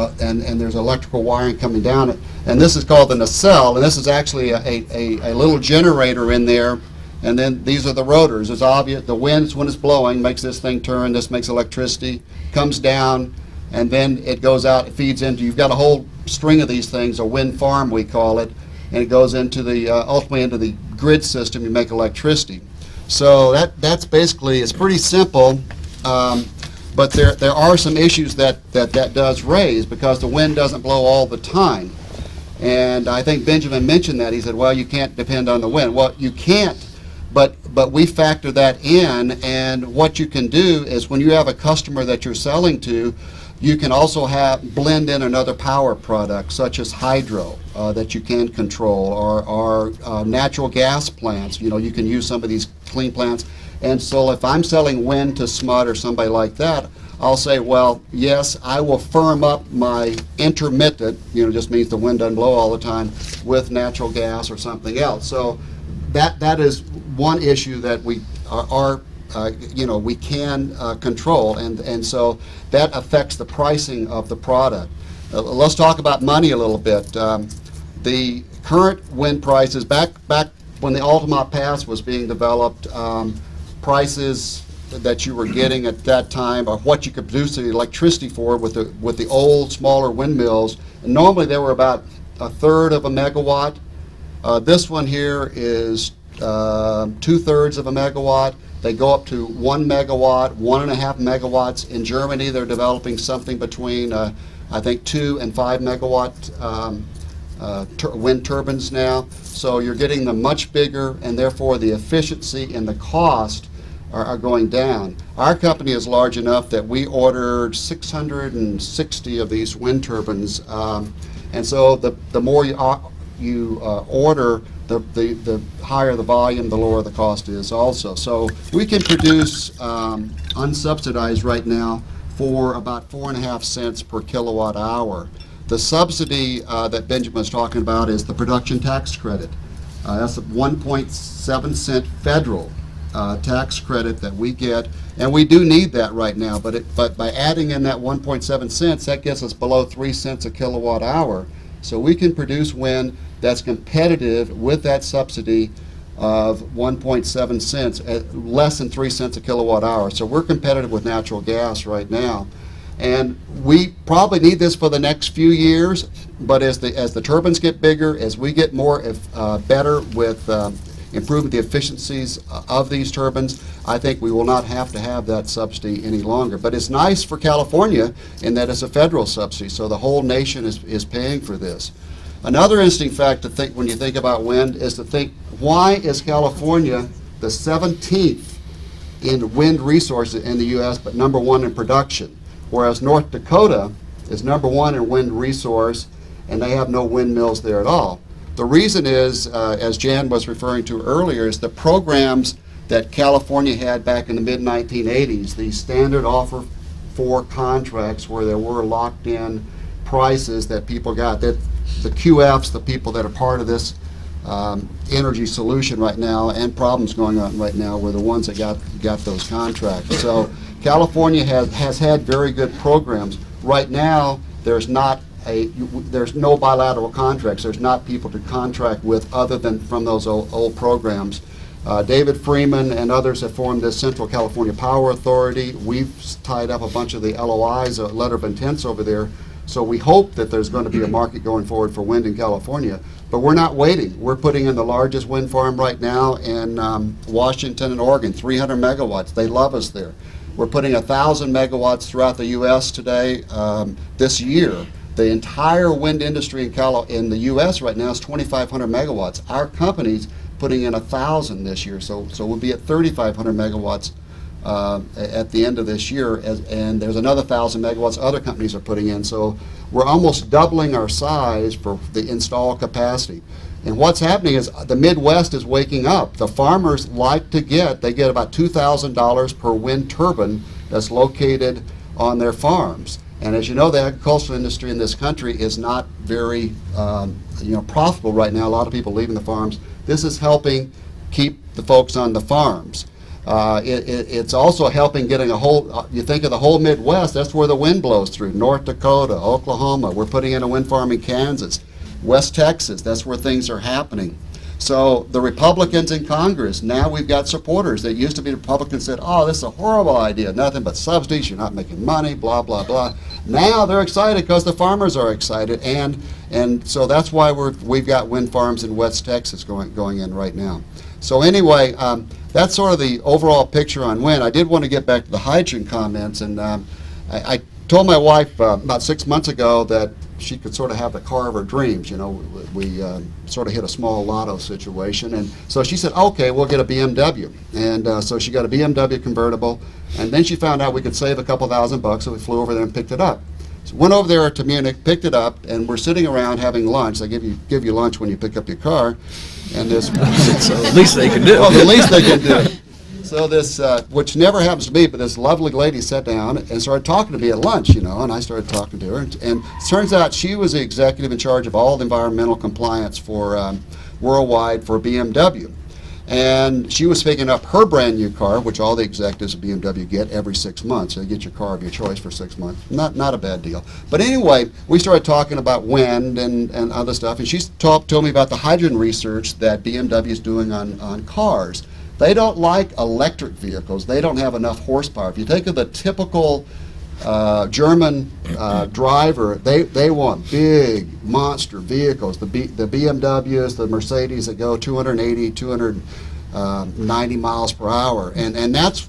there's electrical wiring coming down it. And this is called the nacelle, and this is actually a little generator in there. And then these are the rotors. It's obvious the wind, when it's blowing, makes this thing turn. This makes electricity, comes down, and then it goes out, it feeds into, you've got a whole string of these things, a wind farm we call it, and it goes into the, ultimately into the grid system, you make electricity. So that's basically, it's pretty simple, but there are some issues that does raise, because the wind doesn't blow all the time. And I think Benjamin mentioned that. He said, well, you can't depend on the wind. Well, you can't, but we factor that in, and what you can do is when you have a customer that you're selling to, you can also blend in another power product, such as hydro, that you can control, or natural gas plants. You know, you can use some of these clean plants. And so if I'm selling wind to SMUD or somebody like that, I'll say, well, yes, I will firm up my intermittent, just means the wind doesn't blow all the time, with natural gas or something else. So that is one issue that we we can control, and so that affects the pricing of the product. Let's talk about money a little bit. The current wind prices, back when the Altamont Pass was being developed, prices that you were getting at that time, or what you could produce the electricity for with the old, smaller windmills, and normally they were about 1/3 of a megawatt. This one here is 2/3 of a megawatt. They go up to 1 megawatt, 1.5 megawatts. In Germany, they're developing something between, I think, 2 and 5 megawatt wind turbines now. So you're getting them much bigger, and therefore the efficiency and the cost are going down. Our company is large enough that we ordered 660 of these wind turbines, and so the more you order, the higher the volume, the lower the cost is also. So we can produce unsubsidized right now for about 4.5 cents per kilowatt hour. The subsidy that Benjamin was talking about is the production tax credit. That's a 1.7 cent federal tax credit that we get, and we do need that right now, but by adding in that 1.7 cents, that gets us below 3 cents a kilowatt hour. So we can produce wind that's competitive with that subsidy of 1.7 cents, at less than 3 cents a kilowatt hour. So we're competitive with natural gas right now. And we probably need this for the next few years, but as the turbines get bigger, as we get more better with improving the efficiencies of these turbines, I think we will not have to have that subsidy any longer. But it's nice for California in that it's a federal subsidy, so the whole nation is paying for this. Another interesting fact to think when you think about wind is to think, why is California the 17th in wind resources in the U.S. but number 1 in production, whereas North Dakota is number 1 in wind resource, and they have no windmills there at all? The reason is, as Jan was referring to earlier, is the programs that California had back in the mid-1980s, the standard offer for contracts where there were locked-in prices that people got. That the QFs, the people that are part of this energy solution right now and problems going on right now, were the ones that got those contracts. So California has had very good programs. Right now, there's no bilateral contracts. There's not people to contract with other than from those old programs. David Freeman and others have formed this Central California Power Authority. We've tied up a bunch of the LOIs, letter of intents over there. So we hope that there's going to be a market going forward for wind in California. But we're not waiting. We're putting in the largest wind farm right now in Washington and Oregon, 300 megawatts. They love us there. We're putting 1,000 megawatts throughout the U.S. today, this year. The entire wind industry in the U.S. right now is 2,500 megawatts. Our company's putting in 1,000 this year, so we'll be at 3,500 megawatts at the end of this year, and there's another 1,000 megawatts other companies are putting in. So we're almost doubling our size for the installed capacity. And what's happening is the Midwest is waking up. The farmers they get about $2,000 per wind turbine that's located on their farms. And as you know, the agricultural industry in this country is not very profitable right now. A lot of people leaving the farms. This is helping keep the folks on the farms. It's also helping getting a whole, you think of the whole Midwest, that's where the wind blows through. North Dakota, Oklahoma, we're putting in a wind farm in Kansas. West Texas, that's where things are happening. So the Republicans in Congress, now we've got supporters. That used to be Republicans said, oh, this is a horrible idea, nothing but subsidies, you're not making money, blah, blah, blah. Now they're excited because the farmers are excited, and so that's why we've got wind farms in West Texas going in right now. So anyway, that's sort of the overall picture on wind. I did want to get back to the hydrogen comments, and I told my wife about 6 months ago that she could sort of have the car of her dreams. You know, we sort of hit a small lotto situation, and so she said, okay, we'll get a BMW. And so she got a BMW convertible, and then she found out we could save a couple $1,000, so we flew over there and picked it up. So went over there to Munich, picked it up, and we're sitting around having lunch. They give you lunch when you pick up your car, and this So the least they can do. well, the least they can do. So this, which never happens to me, but this lovely lady sat down and started talking to me at lunch, you know, and I started talking to her. And it turns out she was the executive in charge of all the environmental compliance for worldwide for BMW. And she was picking up her brand new car, which all the executives of BMW get every 6 months. So you get your car of your choice for 6 months. Not a bad deal. But anyway, we started talking about wind and other stuff, and she told me about the hydrogen research that BMW is doing on cars. They don't like electric vehicles. They don't have enough horsepower. If you think of the typical German driver, they want big monster vehicles, the BMWs, the Mercedes that go 280, 290 miles per hour. And that's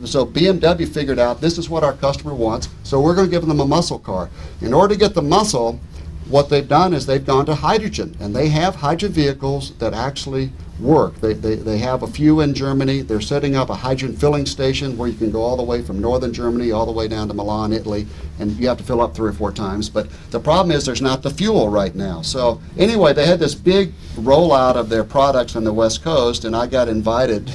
so BMW figured out this is what our customer wants, so we're going to give them a muscle car. In order to get the muscle, what they've done is they've gone to hydrogen, and they have hydrogen vehicles that actually work. They have a few in Germany. They're setting up a hydrogen filling station where you can go all the way from northern Germany all the way down to Milan, Italy, and you have to fill up 3 or 4 times. But the problem is there's not the fuel right now. So anyway, they had this big rollout of their products on the West Coast, and I got invited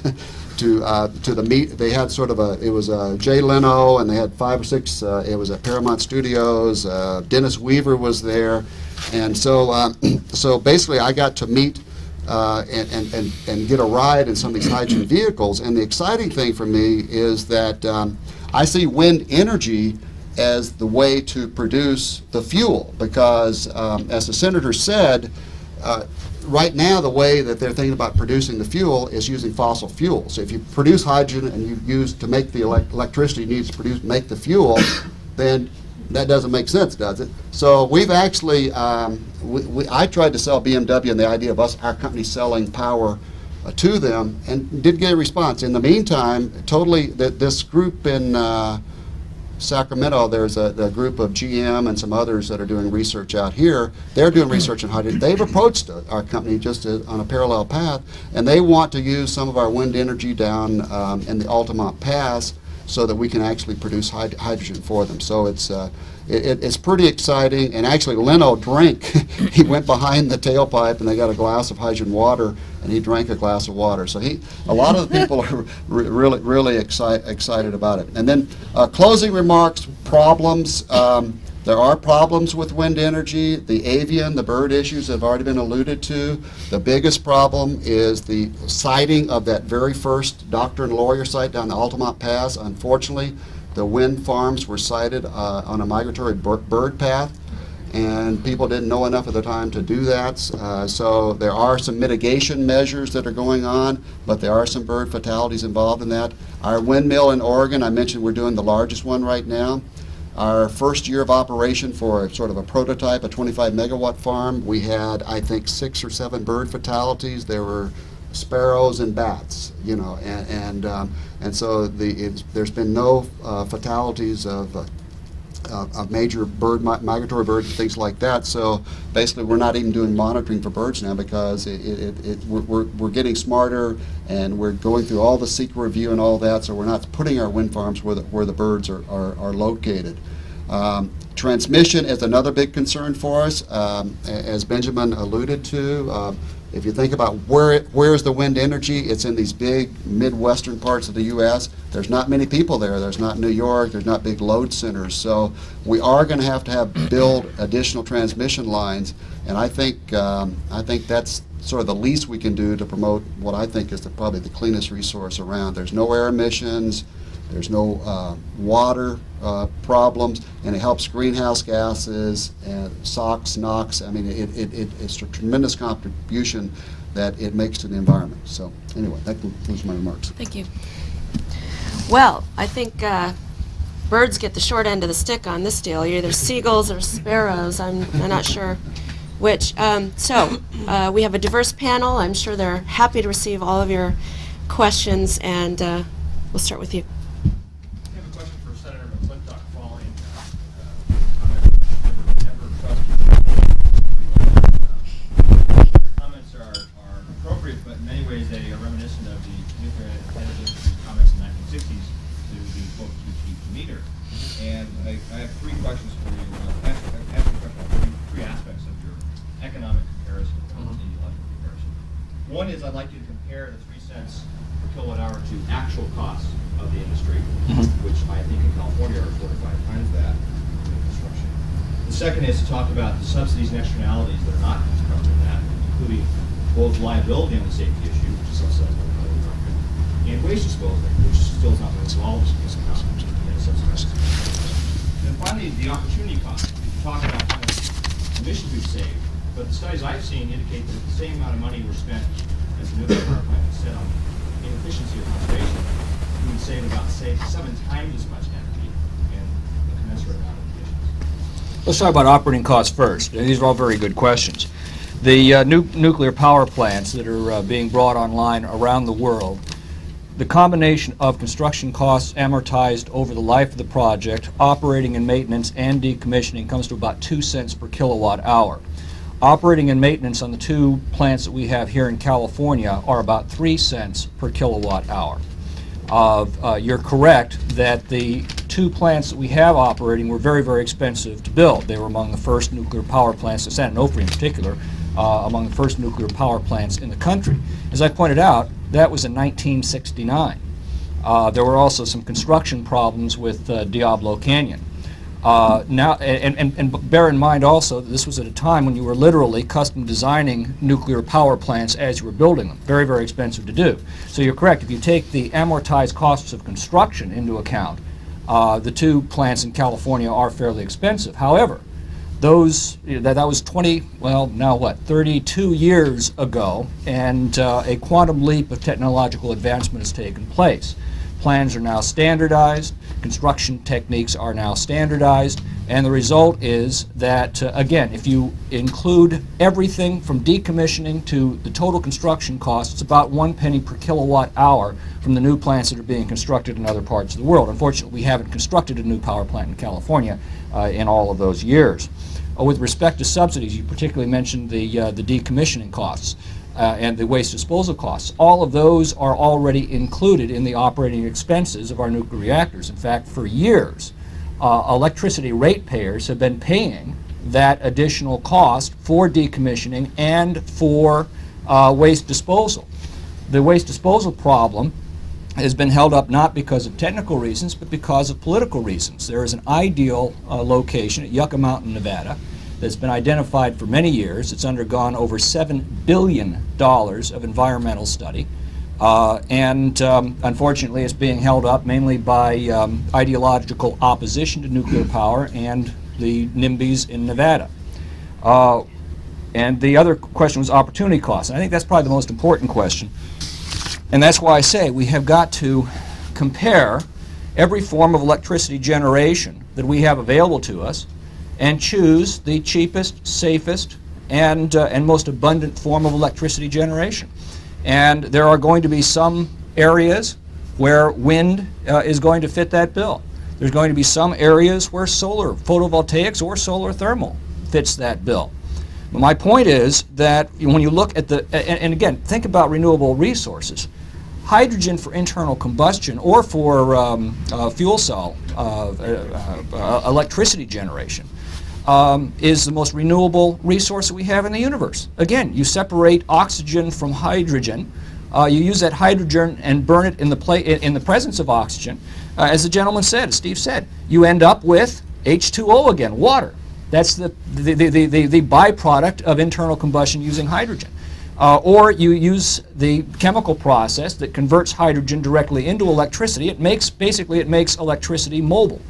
to the meet. They had sort of it was Jay Leno, and they had 5 or 6, it was at Paramount Studios, Dennis Weaver was there, and so so basically I got to meet and get a ride in some of these hydrogen vehicles. And the exciting thing for me is that I see wind energy as the way to produce the fuel, because as the senator said, right now the way that they're thinking about producing the fuel is using fossil fuels. So if you produce hydrogen and you use to make the electricity you need to make the fuel, then that doesn't make sense, does it? So we've actually, I tried to sell BMW and the idea of our company selling power to them, and did get a response. In the meantime, this group in Sacramento, there's a group of GM and some others that are doing research out here. They're doing research on hydrogen. They've approached our company just on a parallel path, and they want to use some of our wind energy down in the Altamont Pass so that we can actually produce hydrogen for them. So it's pretty exciting. And actually, Leno drank. He went behind the tailpipe, and they got a glass of hydrogen water, and he drank a glass of water. So a lot of the people are really excited about it. And then closing remarks, problems. There are problems with wind energy. The avian, the bird issues have already been alluded to. The biggest problem is the siting of that very first doctor and lawyer site down the Altamont Pass. Unfortunately, the wind farms were sited on a migratory bird path, and people didn't know enough at the time to do that. So there are some mitigation measures that are going on, but there are some bird fatalities involved in that. Our windmill in Oregon, I mentioned we're doing the largest one right now. Our first year of operation for sort of a prototype, a 25 megawatt farm, we had, I think, 6 or 7 bird fatalities. There were sparrows and bats, you know, and so there's been no fatalities of major migratory birds and things like that. So basically, we're not even doing monitoring for birds now, because we're getting smarter, and we're going through all the secret review and all that. So we're not putting our wind farms where the birds are located. Transmission is another big concern for us, as Benjamin alluded to. If you think about where's the wind energy, it's in these big midwestern parts of the U.S. There's not many people there. There's not New York. There's not big load centers. So we are going to have build additional transmission lines, and I think that's sort of the least we can do to promote what I think is probably the cleanest resource around. There's no air emissions, there's no water problems, and it helps greenhouse gases and SOx, NOx. I mean, it's a tremendous contribution that it makes to the environment. So anyway, that concludes my remarks. Thank you. Well, I think birds get the short end of the stick on this deal. You're either seagulls or sparrows. I'm not sure which. We have a diverse panel. I'm sure they're happy to receive all of your questions, and we'll start with you. I have a question for Senator McClintock following comment. Never trust your comments are appropriate, but in many ways they are reminiscent of the nuclear energy comments in the 1960s to the quote too cheap to meter. And I have three questions for you. Ask you a question about three aspects of your economic comparison and ideological comparison. One is I'd like you to compare the 3 cents per kilowatt hour to actual costs of the industry, which I think in California are 4 to 5 times that in construction. The second is to talk about the subsidies and externalities that are not covered in that, including both liability on the safety issue, which is subsidized by the federal government, and waste disposal, which still is not going to solve this subsidized. And finally, the opportunity cost. You talk about how much emissions we've saved, but the studies I've seen indicate that the same amount of money we're spent as the nuclear power plant is spent on inefficiency or conservation, we would save about 7 times as much energy and a commensurate amount of emissions. Let's talk about operating costs first. These are all very good questions. The nuclear power plants that are being brought online around the world, the combination of construction costs amortized over the life of the project, operating and maintenance, and decommissioning comes to about 2 cents per kilowatt hour. Operating and maintenance on the 2 plants that we have here in California are about 3 cents per kilowatt hour. You're correct that the 2 plants that we have operating were very, very expensive to build. They were among the first nuclear power plants, San Onofre in particular, among the first nuclear power plants in the country. As I pointed out, that was in 1969. There were also some construction problems with Diablo Canyon. And bear in mind also that this was at a time when you were literally custom designing nuclear power plants as you were building them. Very, very expensive to do. So you're correct. If you take the amortized costs of construction into account, the 2 plants in California are fairly expensive. However, that was 32 years ago, and a quantum leap of technological advancement has taken place. Plans are now standardized, construction techniques are now standardized, and the result is that, again, if you include everything from decommissioning to the total construction cost, it's about 1 penny per kilowatt hour from the new plants that are being constructed in other parts of the world. Unfortunately, we haven't constructed a new power plant in California in all of those years. With respect to subsidies, you particularly mentioned the decommissioning costs and the waste disposal costs. All of those are already included in the operating expenses of our nuclear reactors. In fact, for years, electricity ratepayers have been paying that additional cost for decommissioning and for waste disposal. The waste disposal problem has been held up not because of technical reasons, but because of political reasons. There is an ideal location at Yucca Mountain, Nevada, that's been identified for many years. It's undergone over $7 billion of environmental study, and unfortunately it's being held up mainly by ideological opposition to nuclear power and the NIMBYs in Nevada. And the other question was opportunity costs. And I think that's probably the most important question. And that's why I say we have got to compare every form of electricity generation that we have available to us and choose the cheapest, safest, and most abundant form of electricity generation. And there are going to be some areas where wind is going to fit that bill. There's going to be some areas where solar, photovoltaics, or solar thermal fits that bill. But my point is that when you look at the, and again, think about renewable resources. Hydrogen for internal combustion or for fuel cell electricity generation is the most renewable resource that we have in the universe. Again, you separate oxygen from hydrogen. You use that hydrogen and burn it in the presence of oxygen. As the gentleman said, as Steve said, you end up with H2O again, water. That's the byproduct of internal combustion using hydrogen. or you use the chemical process that converts hydrogen directly into electricity. It makes electricity mobile,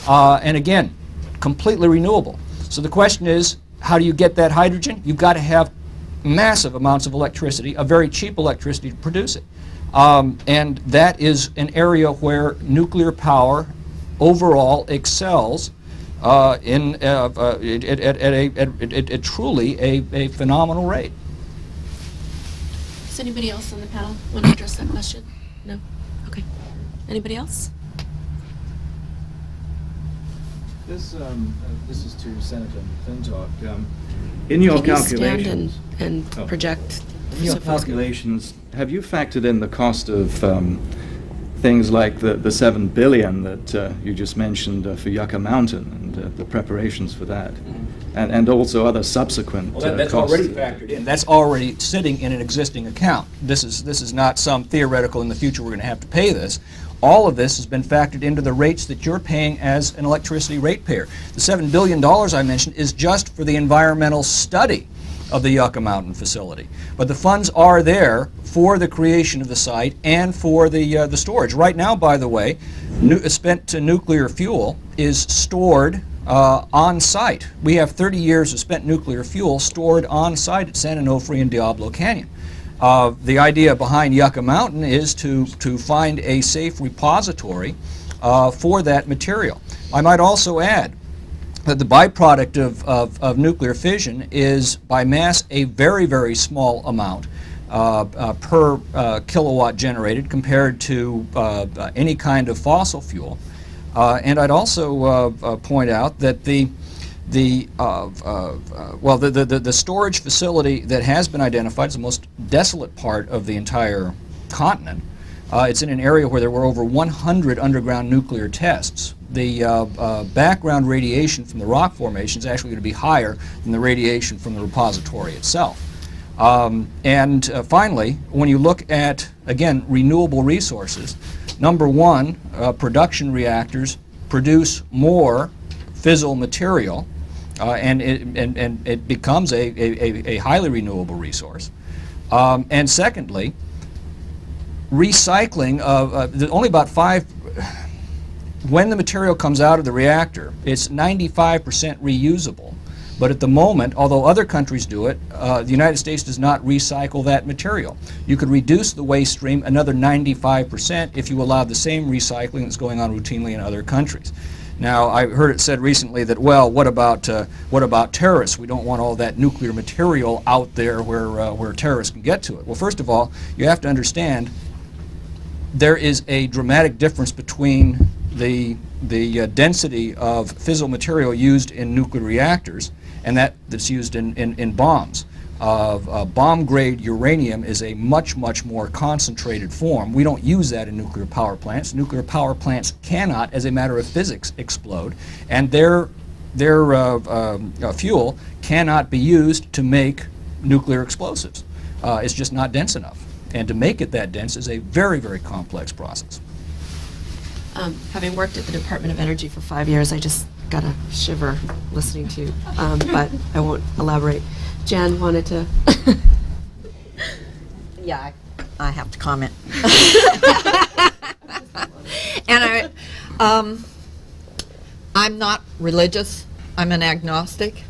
and again, completely renewable. So the question is, how do you get that hydrogen? You've got to have massive amounts of electricity, a very cheap electricity to produce it. And that is an area where nuclear power overall excels at truly a phenomenal rate. Does anybody else on the panel want to address that question? No? Okay. Anybody else? This is to Senator McClintock. In your Can you stand calculations, and Oh. project? in your so folks can- calculations, have you factored in the cost of things like the $7 billion that you just mentioned for Yucca Mountain and the preparations for that, and also other subsequent Well, that's costs? already factored in. That's already sitting in an existing account. This is not some theoretical in the future we're going to have to pay this. All of this has been factored into the rates that you're paying as an electricity ratepayer. The $7 billion I mentioned is just for the environmental study of the Yucca Mountain facility. But the funds are there for the creation of the site and for the storage. Right now, by the way, spent nuclear fuel is stored on site. We have 30 years of spent nuclear fuel stored on site at San Onofre and Diablo Canyon. The idea behind Yucca Mountain is to find a safe repository for that material. I might also add that the byproduct of nuclear fission is, by mass, a very, very small amount per kilowatt generated compared to any kind of fossil fuel. And I'd also point out that the storage facility that has been identified is the most desolate part of the entire continent. It's in an area where there were over 100 underground nuclear tests. The background radiation from the rock formation is actually going to be higher than the radiation from the repository itself. And finally, when you look at, again, renewable resources, number one, production reactors produce more fissile material, and it becomes a highly renewable resource. And secondly, recycling of only about when the material comes out of the reactor, it's 95% reusable. But at the moment, although other countries do it, the United States does not recycle that material. You could reduce the waste stream another 95% if you allow the same recycling that's going on routinely in other countries. Now, I heard it said recently that, well, what about terrorists? We don't want all that nuclear material out there where terrorists can get to it. Well, first of all, you have to understand there is a dramatic difference between the density of fissile material used in nuclear reactors and that's used in bombs. Bomb-grade uranium is a much, much more concentrated form. We don't use that in nuclear power plants. Nuclear power plants cannot, as a matter of physics, explode, and their fuel cannot be used to make nuclear explosives. It's just not dense enough. And to make it that dense is a very, very complex process. Having worked at the Department of Energy for 5 years, I just got a shiver listening to you, but I won't elaborate. Jan wanted to. Yeah, I have to comment. And I'm not religious. I'm an agnostic,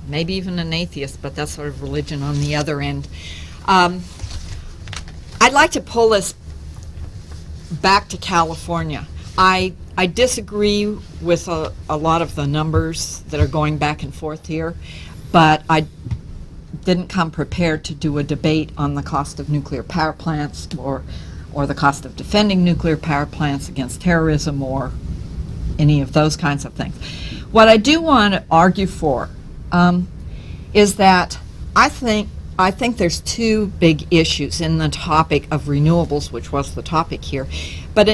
maybe even an atheist, but that's sort of religion on the other end. I'd like to pull this back to California. I disagree with a lot of the numbers that are going back and forth here, but I didn't come prepared to do a debate on the cost of nuclear power plants or the cost of defending nuclear power plants against terrorism or any of those kinds of things. What I do want to argue for is that I think there's two big issues in the topic of renewables, which was the topic here, but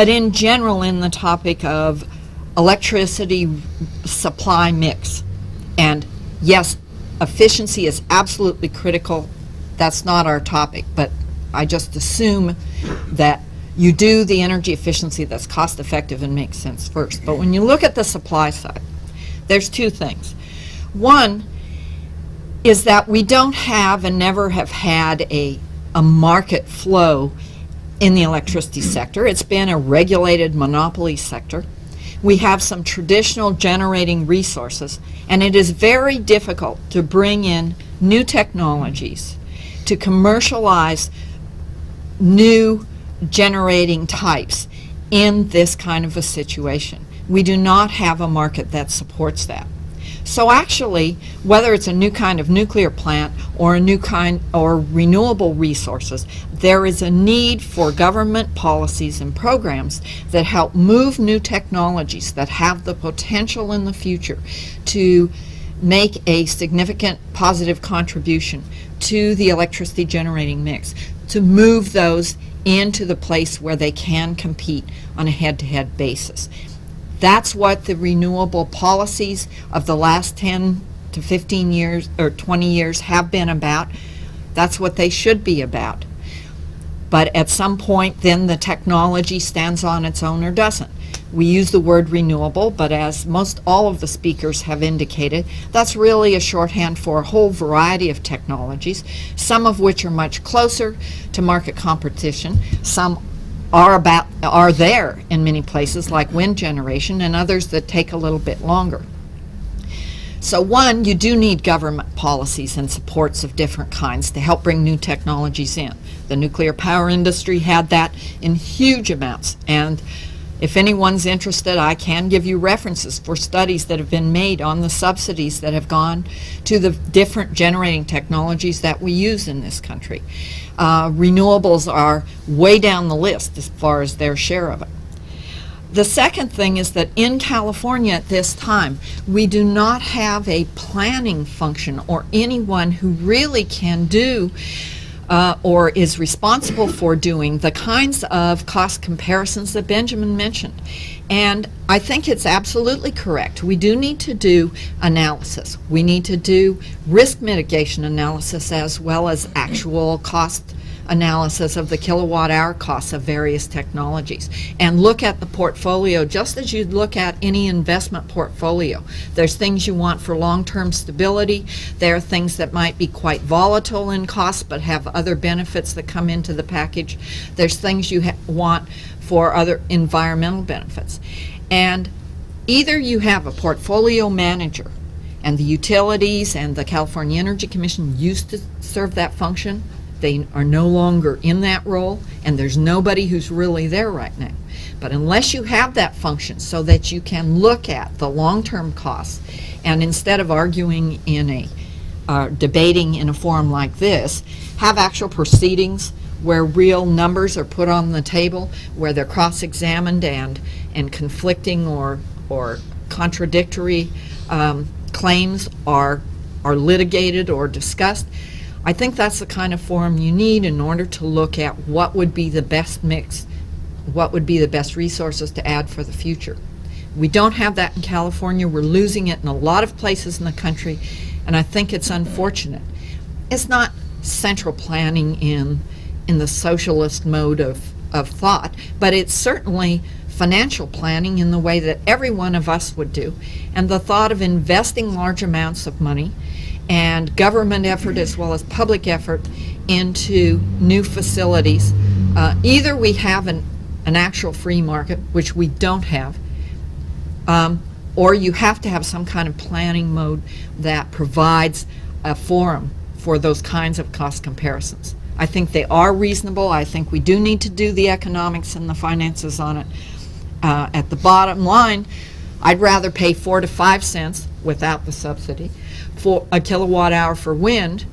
in general in the topic of electricity supply mix. And yes, efficiency is absolutely critical. That's not our topic, but I just assume that you do the energy efficiency that's cost effective and makes sense first. But when you look at the supply side, there's two things. One, is that we don't have and never have had a market flow in the electricity sector. It's been a regulated monopoly sector. We have some traditional generating resources, and it is very difficult to bring in new technologies to commercialize new generating types in this kind of a situation. We do not have a market that supports that. So actually, whether it's a new kind of nuclear plant or a new kind or renewable resources, there is a need for government policies and programs that help move new technologies that have the potential in the future to make a significant positive contribution to the electricity generating mix, to move those into the place where they can compete on a head-to-head basis. That's what the renewable policies of the last 10 to 15 years or 20 years have been about. That's what they should be about. But at some point, then the technology stands on its own or doesn't. We use the word renewable, but as most all of the speakers have indicated, that's really a shorthand for a whole variety of technologies, some of which are much closer to market competition, some are there in many places like wind generation, and others that take a little bit longer. So one, you do need government policies and supports of different kinds to help bring new technologies in. The nuclear power industry had that in huge amounts, and if anyone's interested, I can give you references for studies that have been made on the subsidies that have gone to the different generating technologies that we use in this country. Renewables are way down the list as far as their share of it. The second thing is that in California at this time, we do not have a planning function or anyone who really can do or is responsible for doing the kinds of cost comparisons that Benjamin mentioned. And I think it's absolutely correct. We do need to do analysis. We need to do risk mitigation analysis as well as actual cost analysis of the kilowatt hour costs of various technologies, and look at the portfolio just as you'd look at any investment portfolio. There's things you want for long-term stability. There are things that might be quite volatile in cost but have other benefits that come into the package. There's things you want for other environmental benefits. And either you have a portfolio manager, and the utilities and the California Energy Commission used to serve that function. They are no longer in that role, and there's nobody who's really there right now. But unless you have that function so that you can look at the long-term costs, and instead of arguing in debating in a forum like this, have actual proceedings where real numbers are put on the table, where they're cross-examined and conflicting or contradictory claims are litigated or discussed. I think that's the kind of forum you need in order to look at what would be the best mix, what would be the best resources to add for the future. We don't have that in California. We're losing it in a lot of places in the country, and I think it's unfortunate. It's not central planning in the socialist mode of thought, but it's certainly financial planning in the way that every one of us would do, and the thought of investing large amounts of money and government effort as well as public effort into new facilities. Either we have an actual free market, which we don't have, or you have to have some kind of planning mode that provides a forum for those kinds of cost comparisons. I think they are reasonable. I think we do need to do the economics and the finances on it. At the bottom line, I'd rather pay 4 to 5 cents without the subsidy for a kilowatt hour for wind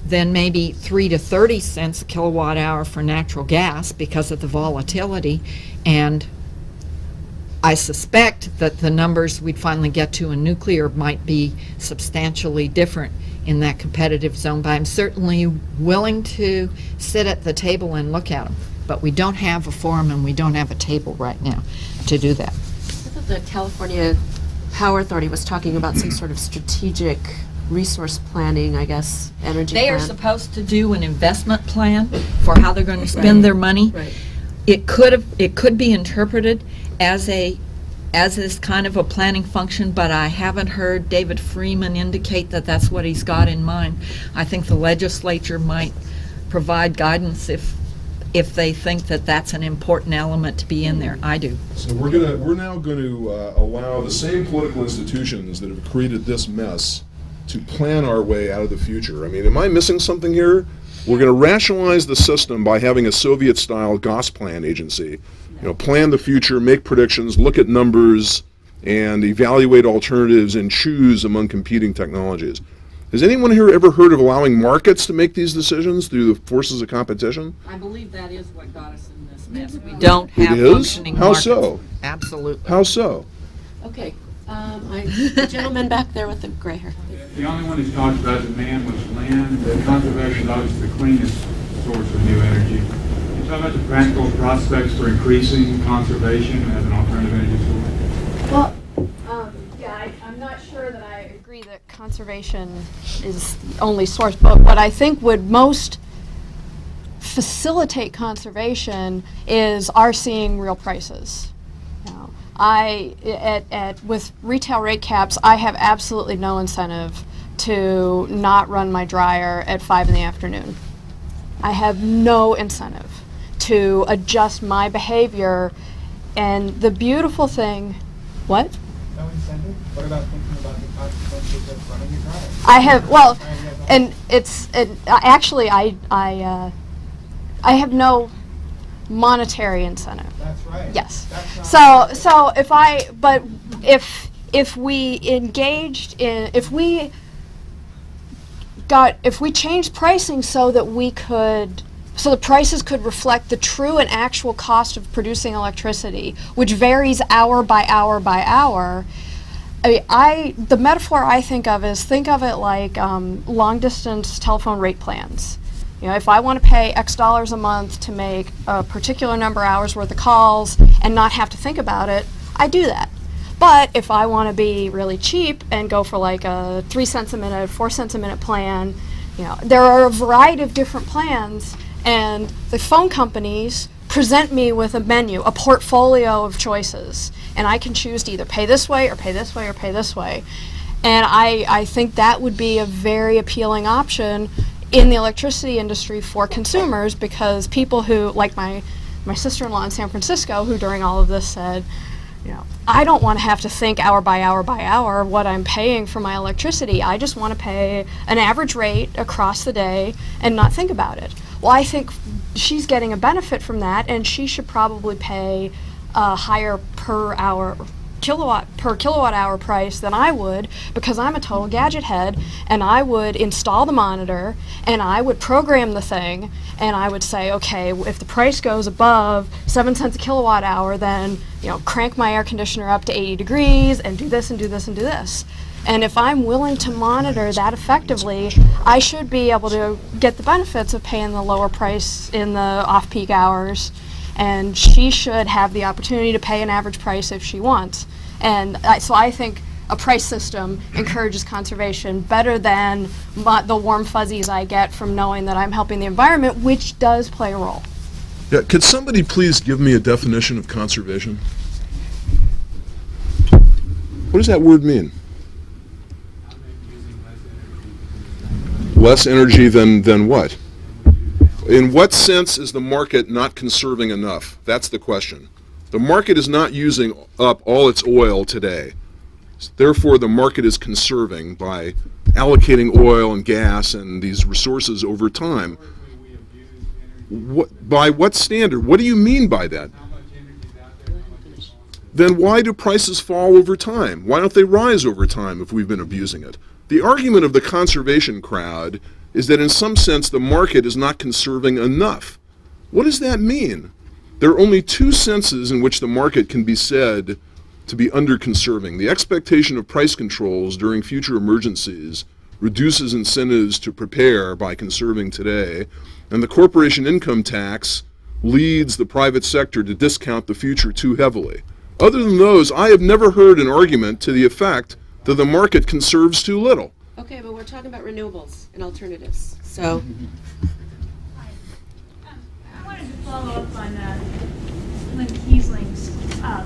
than maybe 3 to 30 cents a kilowatt hour for natural gas because of the volatility. And I suspect that the numbers we'd finally get to in nuclear might be substantially different in that competitive zone, but I'm certainly willing to sit at the table and look at them. But we don't have a forum and we don't have a table right now to do that. I thought the California Power Authority was talking about some sort of strategic resource planning, I guess, energy They plan. are supposed to do an investment plan for how they're going to spend their money. Right. It could be interpreted as a as is kind of a planning function, but I haven't heard David Freeman indicate that that's what he's got in mind. I think the legislature might provide guidance if they think that that's an important element to be in there. I do. So we're now going to allow the same political institutions that have created this mess to plan our way out of the future. I mean, am I missing something here? We're going to rationalize the system by having a Soviet-style Gosplan agency. You know, plan the future, make predictions, look at numbers, and evaluate alternatives and choose among competing technologies. Has anyone here ever heard of allowing markets to make these decisions through the forces of competition? I believe that is what got us in this mess. We don't have It is? functioning How markets. so? Absolutely. How so? Okay, the gentleman back there with the gray hair. The only one who's talked about demand was land. The conservation is obviously the cleanest source of new energy. Can you talk about the practical prospects for increasing conservation as an alternative energy source? Well, I'm not sure that I agree that conservation is the only source, but what I think would most facilitate conservation is our seeing real prices. You know, with retail rate caps, I have absolutely no incentive to not run my dryer at 5 in the afternoon. I have no incentive to adjust my behavior, and the beautiful thing, what? No incentive? What about thinking about the consequences of running your dryer? I have, well, and actually I have no monetary incentive. That's right. Yes. That's not If we engaged in, if we changed pricing so that so the prices could reflect the true and actual cost of producing electricity, which varies hour by hour by hour. The metaphor I think of it like long distance telephone rate plans. You know, if I want to pay X dollars a month to make a particular number of hours worth of calls and not have to think about it, I do that. But if I want to be really cheap and go for like a 3 cents a minute, 4 cents a minute plan, you know, there are a variety of different plans, and the phone companies present me with a menu, a portfolio of choices, and I can choose to either pay this way or pay this way or pay this way. And I think that would be a very appealing option in the electricity industry for consumers, because people who, like my sister-in-law in San Francisco, who during all of this said, you know, I don't want to have to think hour by hour by hour what I'm paying for my electricity. I just want to pay an average rate across the day and not think about it. Well, I think she's getting a benefit from that, and she should probably pay a higher per kilowatt hour price than I would, because I'm a total gadget head, and I would install the monitor and I would program the thing, and I would say, okay, if the price goes above 7 cents a kilowatt hour, then, you know, crank my air conditioner up to 80 degrees and do this and do this and do this. And if I'm willing to monitor that effectively, I should be able to get the benefits of paying the lower price in the off-peak hours, and she should have the opportunity to pay an average price if she wants. And so I think a price system encourages conservation better than the warm fuzzies I get from knowing that I'm helping the environment, which does play a role. Yeah, could somebody please give me a definition of conservation? What does that word mean? Less energy than what? In what sense is the market not conserving enough? That's the question. The market is not using up all its oil today. Therefore, the market is conserving by allocating oil and gas and these resources over time. By what standard? What do you mean by that? Then why do prices fall over time? Why don't they rise over time if we've been abusing it? The argument of the conservation crowd is that in some sense the market is not conserving enough. What does that mean? There are only two senses in which the market can be said to be under-conserving. The expectation of price controls during future emergencies reduces incentives to prepare by conserving today, and the corporation income tax leads the private sector to discount the future too heavily. Other than those, I have never heard an argument to the effect that the market conserves too little. Okay, but we're talking about renewables and alternatives, so. I wanted to follow up on Lynn Kiesling's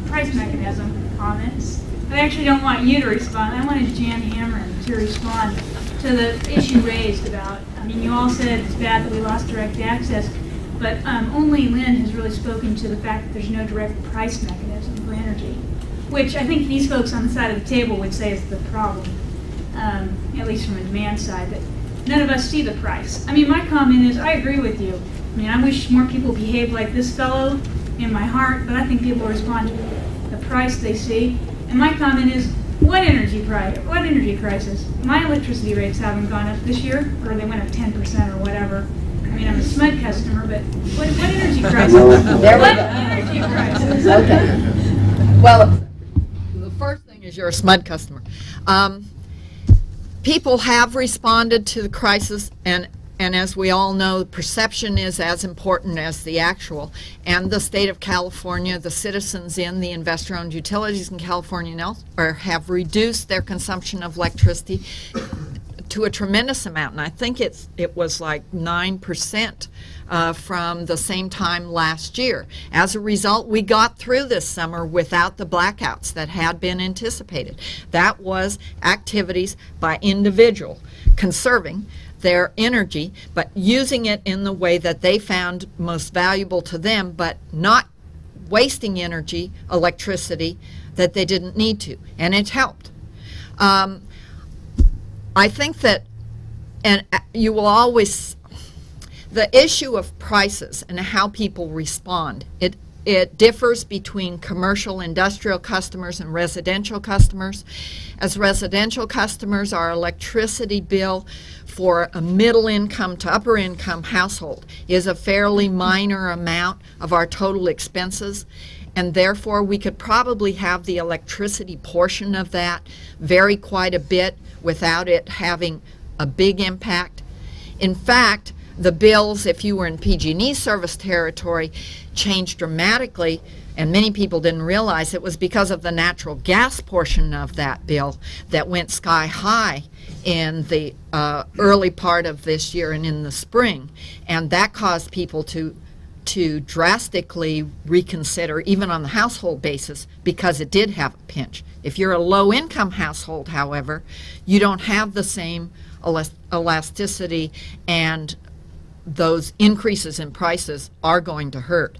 price mechanism comments. I actually don't want you to respond. I wanted Jan Hamron to respond to the issue raised about, I mean, you all said it's bad that we lost direct access, but only Lynn has really spoken to the fact that there's no direct price mechanism for energy, which I think these folks on the side of the table would say is the problem, at least from a demand side, that none of us see the price. I mean, my comment is, I agree with you. I mean, I wish more people behaved like this fellow in my heart, but I think people respond to the price they see. And my comment is, what energy crisis? My electricity rates haven't gone up this year, or they went up 10% or whatever. I mean, I'm a SMUD customer, but what energy crisis? What energy crisis? Okay. Well, the first thing is you're a SMUD customer. People have responded to the crisis, and as we all know, perception is as important as the actual. And the state of California, the citizens in the investor-owned utilities in California and elsewhere have reduced their consumption of electricity to a tremendous amount. And I think it was like 9% from the same time last year. As a result, we got through this summer without the blackouts that had been anticipated. That was activities by individual conserving their energy, but using it in the way that they found most valuable to them, but not wasting energy, electricity, that they didn't need to, and it helped. I think that, and you will always, the issue of prices and how people respond, it differs between commercial, industrial customers and residential customers. As residential customers, our electricity bill for a middle income to upper income household is a fairly minor amount of our total expenses, and therefore we could probably have the electricity portion of that vary quite a bit without it having a big impact. In fact, the bills, if you were in PG&E service territory, changed dramatically, and many people didn't realize it was because of the natural gas portion of that bill that went sky high in the early part of this year and in the spring, and that caused people to drastically reconsider, even on the household basis, because it did have a pinch. If you're a low-income household, however, you don't have the same elasticity, and those increases in prices are going to hurt.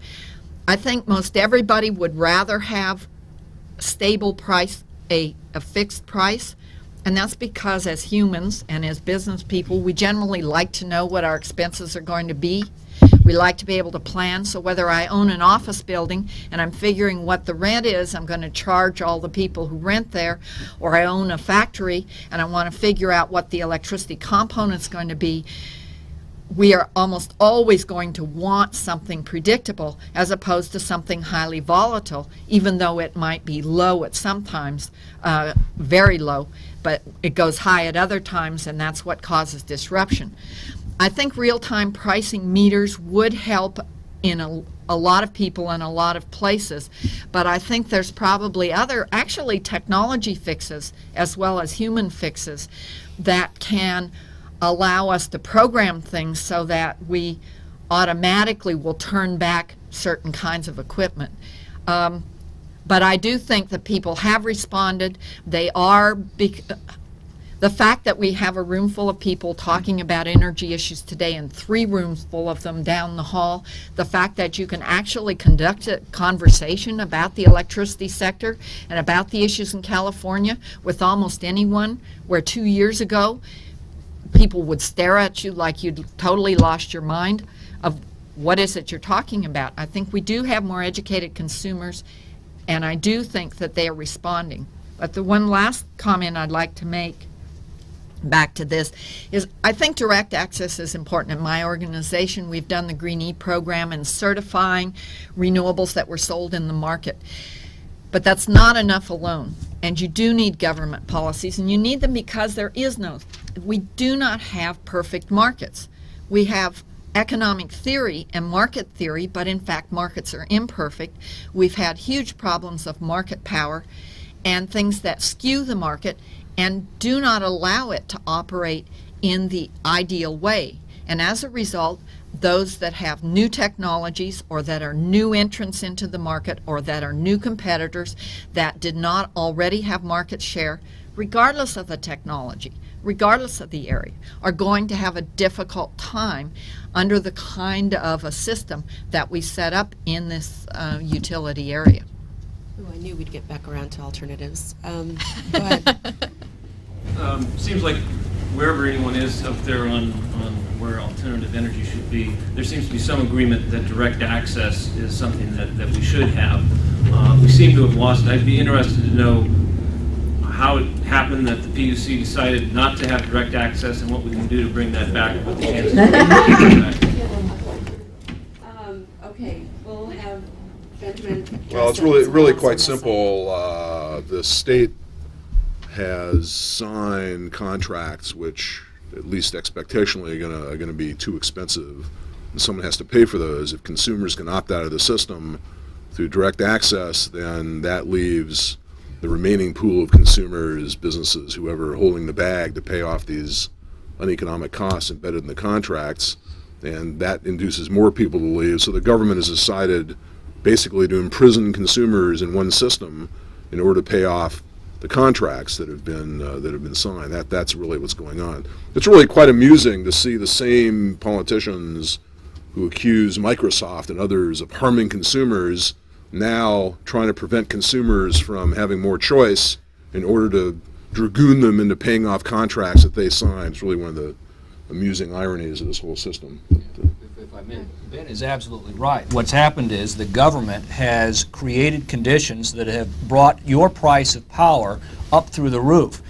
I think most everybody would rather have stable price, a fixed price, and that's because as humans and as business people, we generally like to know what our expenses are going to be. We like to be able to plan, so whether I own an office building and I'm figuring what the rent is, I'm going to charge all the people who rent there, or I own a factory and I want to figure out what the electricity component's going to be, we are almost always going to want something predictable as opposed to something highly volatile, even though it might be low at some times, very low, but it goes high at other times, and that's what causes disruption. I think real-time pricing meters would help in a lot of people in a lot of places, but I think there's probably other, actually technology fixes as well as human fixes that can allow us to program things so that we automatically will turn back certain kinds of equipment. But I do think that people have responded. They are, the fact that we have a room full of people talking about energy issues today and 3 rooms full of them down the hall, the fact that you can actually conduct a conversation about the electricity sector and about the issues in California with almost anyone, where 2 years ago people would stare at you like you'd totally lost your mind of what is it you're talking about. I think we do have more educated consumers, and I do think that they are responding. But the one last comment I'd like to make back to this is I think direct access is important. In my organization, we've done the Green E program and certifying renewables that were sold in the market. But that's not enough alone, and you do need government policies, and you need them because we do not have perfect markets. We have economic theory and market theory, but in fact markets are imperfect. We've had huge problems of market power and things that skew the market and do not allow it to operate in the ideal way. And as a result, those that have new technologies or that are new entrants into the market or that are new competitors that did not already have market share, regardless of the technology, regardless of the area, are going to have a difficult time under the kind of a system that we set up in this utility area. Ooh, I knew we'd get back around to alternatives. Go ahead. Seems like wherever anyone is up there on where alternative energy should be, there seems to be some agreement that direct access is something that we should have. We seem to have lost. I'd be interested to know how it happened that the PUC decided not to have direct access and what we can do to bring that back. What the chances of bringing it back. Okay, we'll have Benjamin. Well, it's really quite simple. The state has signed contracts which, at least expectationally, are going to be too expensive, and someone has to pay for those. If consumers can opt out of the system through direct access, then that leaves the remaining pool of consumers, businesses, whoever are holding the bag to pay off these uneconomic costs embedded in the contracts, and that induces more people to leave. So the government has decided basically to imprison consumers in one system in order to pay off the contracts that have been signed. That's really what's going on. It's really quite amusing to see the same politicians who accuse Microsoft and others of harming consumers now trying to prevent consumers from having more choice in order to dragoon them into paying off contracts that they signed. It's really one of the amusing ironies of this whole system. If I may, Ben is absolutely right. What's happened is the government has created conditions that have brought your price of power up through the roof.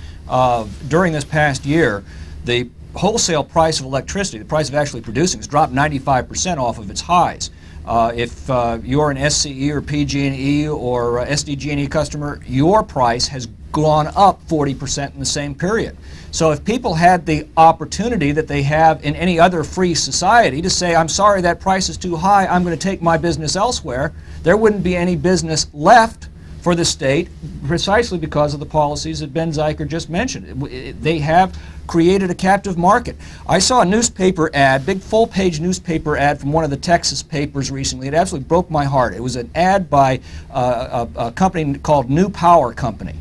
During this past year, the wholesale price of electricity, the price of actually producing, has dropped 95% off of its highs. If you're an SCE or PG&E or SDG&E customer, your price has gone up 40% in the same period. So if people had the opportunity that they have in any other free society to say, I'm sorry, that price is too high, I'm going to take my business elsewhere, there wouldn't be any business left for the state, precisely because of the policies that Ben Zeiker just mentioned. They have created a captive market. I saw a newspaper ad, big full-page newspaper ad from one of the Texas papers recently. It absolutely broke my heart. It was an ad by a company called New Power Company.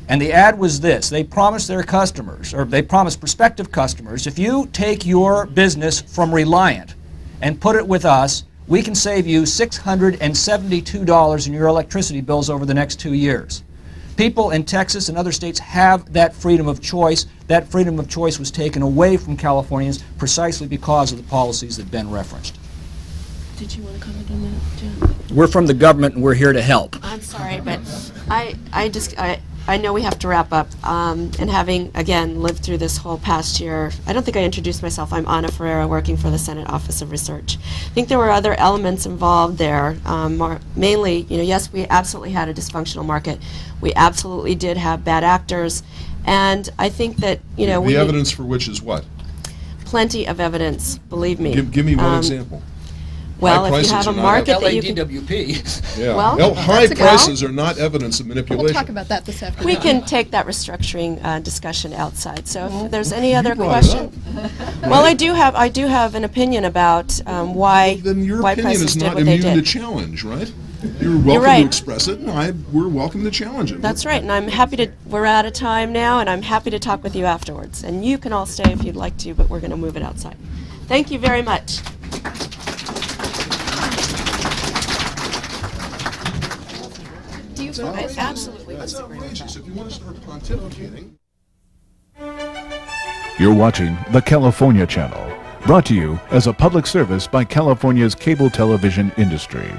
And the ad was this: they promised their customers, or they promised prospective customers, if you take your business from Reliant and put it with us, we can save you $672 in your electricity bills over the next 2 years. People in Texas and other states have that freedom of choice. That freedom of choice was taken away from Californians precisely because of the policies that Ben referenced. Did you want to comment on that, Jen? We're from the government and we're here to help. I'm sorry, but I know we have to wrap up, and having, again, lived through this whole past year, I don't think I introduced myself. I'm Ana Ferreira, working for the Senate Office of Research. I think there were other elements involved there, mainly, yes, we absolutely had a dysfunctional market. We absolutely did have bad actors, and I think that, The evidence for which is what? Plenty of evidence, believe me. Give me one example. Well, High if you prices have a are not market that you can... LADWP. Yeah. Well, high that's a prices are not evidence of manipulation. We'll talk about that this afternoon. We can take that restructuring discussion outside. So if there's any other brought it question, well, I do have an opinion about why Then your why opinion prices is did not what they immune to did. challenge, right? You're welcome right. to express it, and we're welcome to challenge it. That's right, and I'm happy to. We're out of time now, and I'm happy to talk with you afterwards. And you can all stay if you'd like to, but we're going to move it outside. Thank you very much. Absolutely. That's outrageous. If you want to start pontificating. You're watching the California Channel, brought to you as a public service by California's cable television industry.